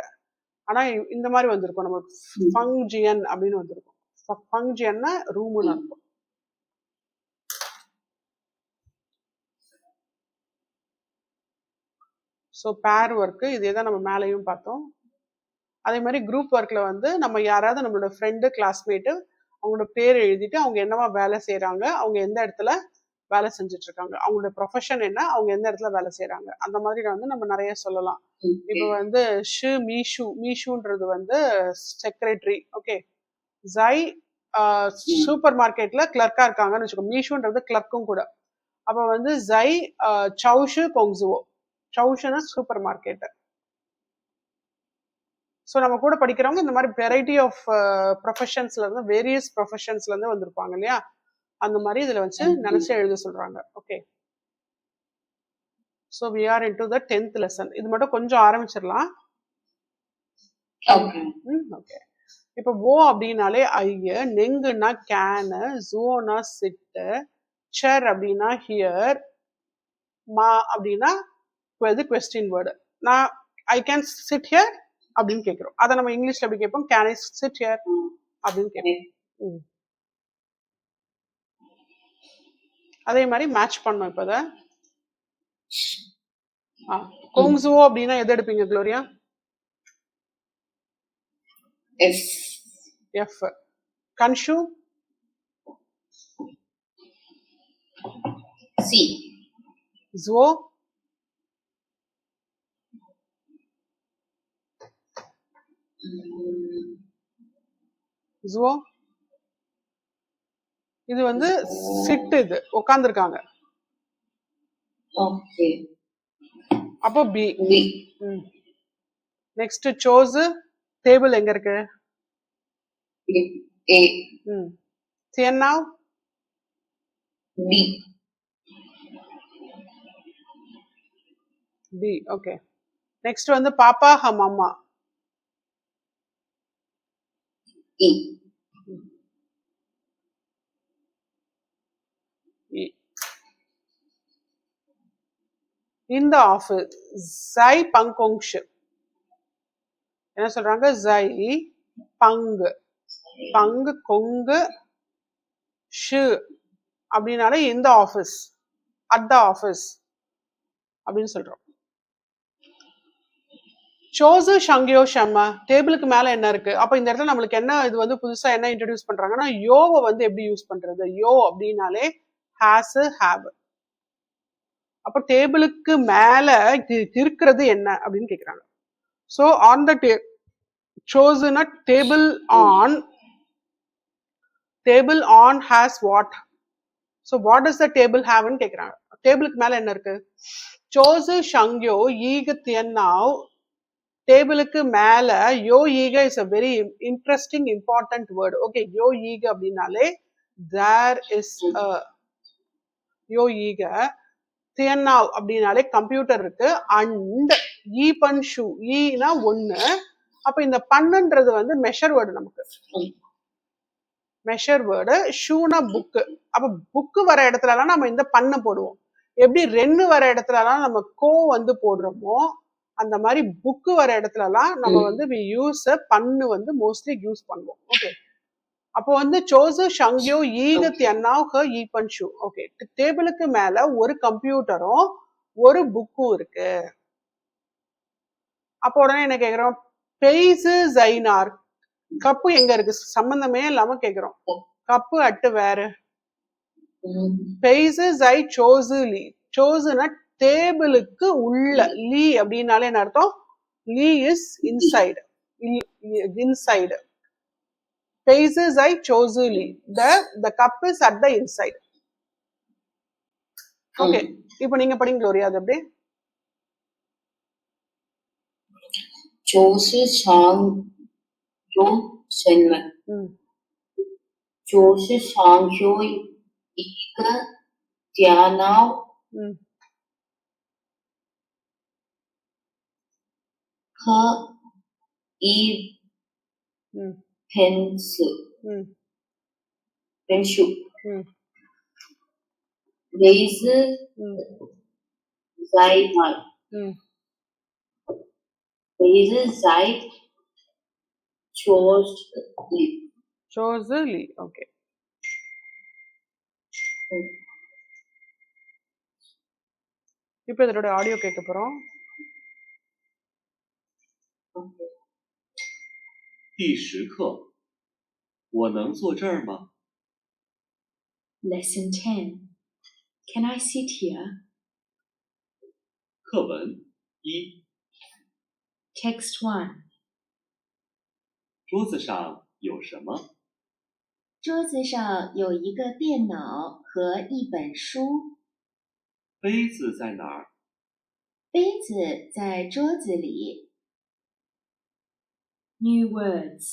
ஆனா இந்த மாதிரி வந்திருக்கும். நம்ம ஃபங்ஜியன் அப்படின்னு வந்திருக்கும். ஃபங்ஜியன்னா ரூம்னு அர்த்தம். ஸோ பேர் ஒர்க்கு இதே தான் நம்ம மேலேயும் பார்த்தோம். அதே மாதிரி குரூப் ஒர்க்ல வந்து நம்ம யாராவது நம்மளோட ஃப்ரெண்டு, கிளாஸ்மேட்டு, அவங்களோட பேர் எழுதிட்டு அவங்க என்னவா வேலை செய்யறாங்க, அவங்க எந்த இடத்துல வேலை செஞ்சுட்டு இருக்காங்க, அவங்களோட ப்ரொஃபஷன் என்ன, அவங்க எந்த இடத்துல வேலை செய்யறாங்க, அந்த மாதிரி வந்து நம்ம நிறைய சொல்லலாம். இப்போ வந்து மீஷுன்றது வந்து செக்ரட்டரி. ஓகே, ஜை சூப்பர் மார்க்கெட்ல கிளர்க்கா இருக்காங்கன்னு வச்சுக்கோ. மீஷுன்றது கிளர்க்கும் கூட. அப்ப வந்து ஜை சவுஷு கொங்சுவோ. சவுஷுனா சூப்பர் மார்க்கெட். ஸோ நம்ம கூட படிக்கிறவங்க இந்த மாதிரி வெரைட்டி ஆஃப் ப்ரொஃபஷன்ஸ்ல இருந்து, வேரியஸ் ப்ரொஃபஷன்ஸ்ல இருந்து வந்திருப்பாங்க இல்லையா, அந்த மாதிரி இதுல வச்சு நினைச்சு எழுத சொல்றாங்க. Okay, so we are into the 10th lesson. இது மட்டும் கொஞ்சம் ஆரம்பிச்சிடலாம். ஓகே, இப்போ ஓ அப்படின்னாலே ஐய, நெங்குனா கேனு, ஜூனா சிட்டு, சேர் அப்படின்னா ஹியர், மா அப்படின்னா கொஸ்டின் வேர்டு. நான் ஐ கேன் சிட் ஹியர் அப்படின்னு கேட்கிறோம். அதை நம்ம இங்கிலீஷ்ல எப்படி கேட்போம்? கேன் ஐ சிட் ஹியர் அப்படின்னு கேட்போம். அதே மாதிரி மேட்ச் பண்ணோம். இப்ப கோங்ஸுவோ அப்படின்னா எது எடுப்பீங்க குளோரியா? எஃப். கன்ஷு? சி. ஜுவோ? ஜுவோ இது வந்து சிட், இது உட்கார்ந்துருக்காங்க. ஓகே, அப்போ பி. நெக்ஸ்ட் சோஸ், டேபிள் எங்க இருக்கு? ஏ. சியன்னாவ்? பி. பி. ஓகே, நெக்ஸ்ட் வந்து பாப்பா ஹம் அம்மா. E. இந்த ஆஃபீஸ் ஜை பங்கோங்ஷு. என்ன சொல்றாங்க? ஜை பங்கு, பங்கு கொங்கு ஷு அப்படின்னாலே இந்த ஆஃபீஸ், அட் த ஆஃபீஸ் அப்படின்னு சொல்றோம். சோசு ஷங்கியோ ஷம்ம, டேபிளுக்கு மேல என்ன இருக்கு? அப்ப இந்த இடத்துல நம்மளுக்கு என்ன, இது வந்து புதுசா என்ன இன்ட்ரடியூஸ் பண்றாங்கன்னா, யோவை வந்து எப்படி யூஸ் பண்றது? யோ அப்படின்னாலே ஹாஸ், ஹாவ். அப்ப டேபிளுக்கு மேல இருக்கிறது என்ன அப்படின்னு கேக்குறாங்க. சோ ஆன் த சோசுனா table on. Table on has what? So what does the table ஹாவ்னு கேக்குறாங்க. டேபிளுக்கு மேல என்ன இருக்கு? சோசு ஷங்கியோ ஈக தியன்னாவ். டேபிளுக்கு மேல யோ ஈக is a very interesting important word. ஓகே, யோ ஈக அப்படின்னாலே there is a யோ ஈக. தியன்னாவ் அப்படின்னாலே கம்ப்யூட்டர் இருக்கு. அண்ட் ஈ பன் ஷூ, ஈனா ஒண்ணு. அப்ப இந்த பண்ணுன்றது வந்து மெஷர் வேர்டு. நமக்கு மெஷர் வேர்டு. ஷூனா புக்கு. அப்ப புக்கு வர இடத்துலலாம் நம்ம இந்த பண்ணு போடுவோம். எப்படி ரென்னு வர இடத்துலலாம் நம்ம கோ வந்து போடுறோமோ, அந்த மாதிரி புக்கு வர இடத்துலலாம் நம்ம வந்து வி யூஸ் பண்ணு வந்து மோஸ்ட்லி யூஸ் பண்ணுவோம். ஓகே, அப்போ வந்து சோசு ஷங்யோ ஈக தியன்னாவ் ஹ ஈபன் ஷூ. ஓகே, டேபிளுக்கு மேல ஒரு கம்ப்யூட்டரும் ஒரு புக்கும் இருக்கு. அப்போ உடனே என்ன கேக்குறோம், பெய்ஸு ஜைனார், கப்பு எங்க இருக்கு, சம்பந்தமே இல்லாம கேக்குறோம். கப்பு அட்டு வேற. பெய்ஸு ஜை சோசு லீ, சோசுனா டேபிளுக்கு உள்ள, லீ அப்படின்னாலே என்ன அர்த்தம், லீ இஸ் இன்சைடு, இன்சைடு. பெய்ஸு ஜை சோசு லீ, the cup is at the inside. ஓகே, இப்போ நீங்க படிங்க குளோரியா, அது அப்படியே. 就是常用什么？就是常用一个电脑和一pencil，位置在哪？位置在桌子里。சோசு லீ. ஓகே, இப்போ இதோட ஆடியோ கேட்க போறோம். 第10课，我能坐这儿吗？ Lesson 10. Can I sit here? 课文1， Text 1. 桌子上有什么？ 桌子上有一个电脑和一本书。 杯子在哪儿？ 杯子在桌子里。 New words.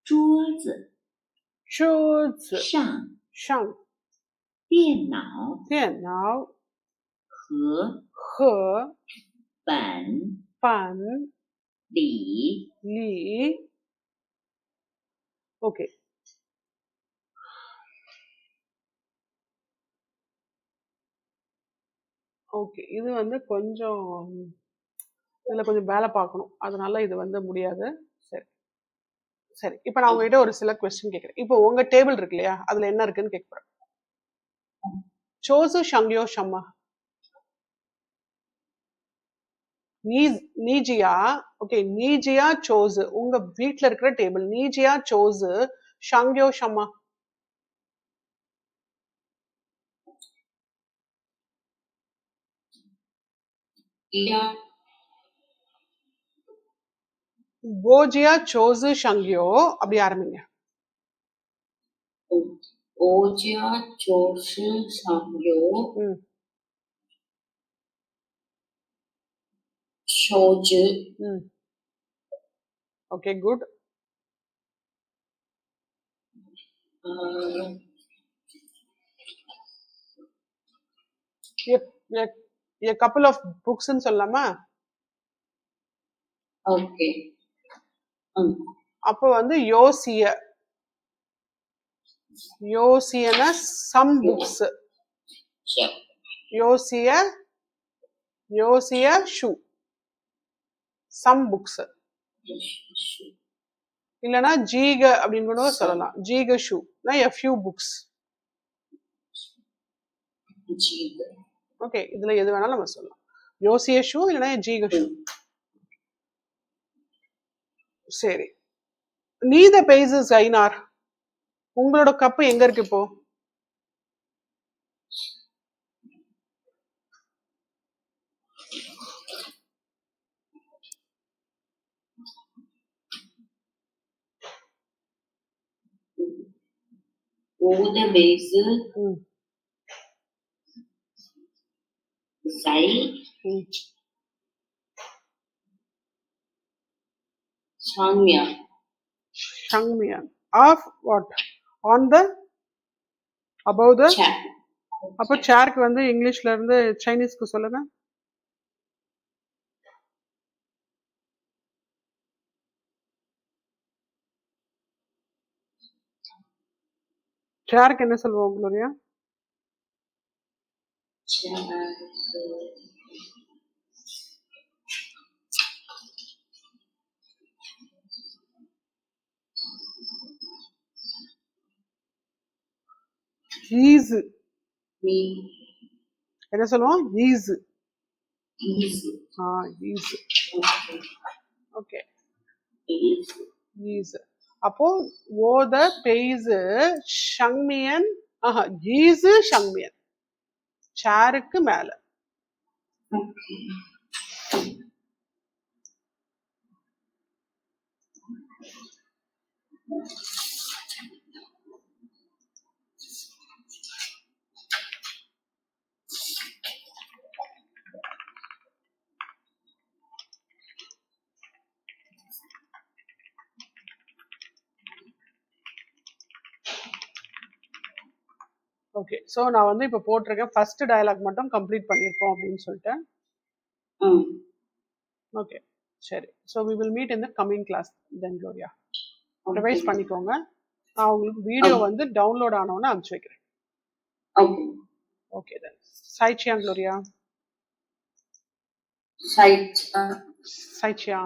桌子 桌子上 上，电脑电脑和和本板里。里。ஓகே, okay, இது வந்து கொஞ்சம் இதுல கொஞ்சம் வேலை பார்க்கணும், அதனால இது வந்து முடியாது. சரி சரி, இப்போ நான் உங்ககிட்ட ஒரு சில கொஸ்டின் கேட்குறேன். இப்போ உங்க டேபிள் இருக்கு இல்லையா, அதுல என்ன இருக்குன்னு கேட்க போறேன். சோசு ஷங்யோ ஷம்மா நீஜியா. ஓகே, நீஜியா சோசு உங்க வீட்ல இருக்கிற டேபிள், நீஜியா சோசு ஷங்யோ ஷம்மா. போஜியா சோசு ஷங்யோ, அப்படி ஆரம்பிங்க. 我家就是上有手指。ஓகே, good. a couple of books ன்னு சொல்லலாமா? ஓகே. அப்போ வந்து யோசிய, யோசியனா some books. யோசிய, யோசிய ஷூ some books. இல்லனா ஜீக அப்படின்னு கூட சொல்லலாம், ஜீக ஷூ a few books. ஓகே, இதுல எது வேணாலும் நம்ம சொல்லலாம், யோசிய ஷூ இல்லனா ஜீக ஷூ. சரி, நீத பேசஸ் ஐனார், உங்களோட கப்பு எங்க இருக்கு இப்போ?我的杯子在上面。上面 of what? On the, above the chair. அப்போ சேர்க்கு வந்து இங்கிலீஷ்ல இருந்து சைனீஸ்க்கு சொல்லுங்க. சேர்க்கு என்ன சொல்லுவோம் குளோரியா? ஈஸ் me, என்ன சொல்லுவோம்? Is. is, is. okay, okay, is, is. அப்போ ஓத பெய்ஸ் ஷங்மியன் ஈஸ் ஷங்மியன் சேருக்கு மேல. okay. ஓகே, ஸோ நான் வந்து இப்போ போட்டிருக்கேன் ஃபர்ஸ்ட் டயலாக் மட்டும் கம்ப்ளீட் பண்ணியிருக்கோம் அப்படின்னு சொல்லிட்டு. ஓகே, சரி. So we will meet in the coming class then க்ளோரியா. ரிவைஸ் பண்ணிக்கோங்க. நான் உங்களுக்கு வீடியோ வந்து டவுன்லோட் ஆனோன்னு அனுப்பிச்சு வைக்கிறேன். Okay. Okay then. சைச்சியா க்ளோரியா. Sight. சைச்சியா.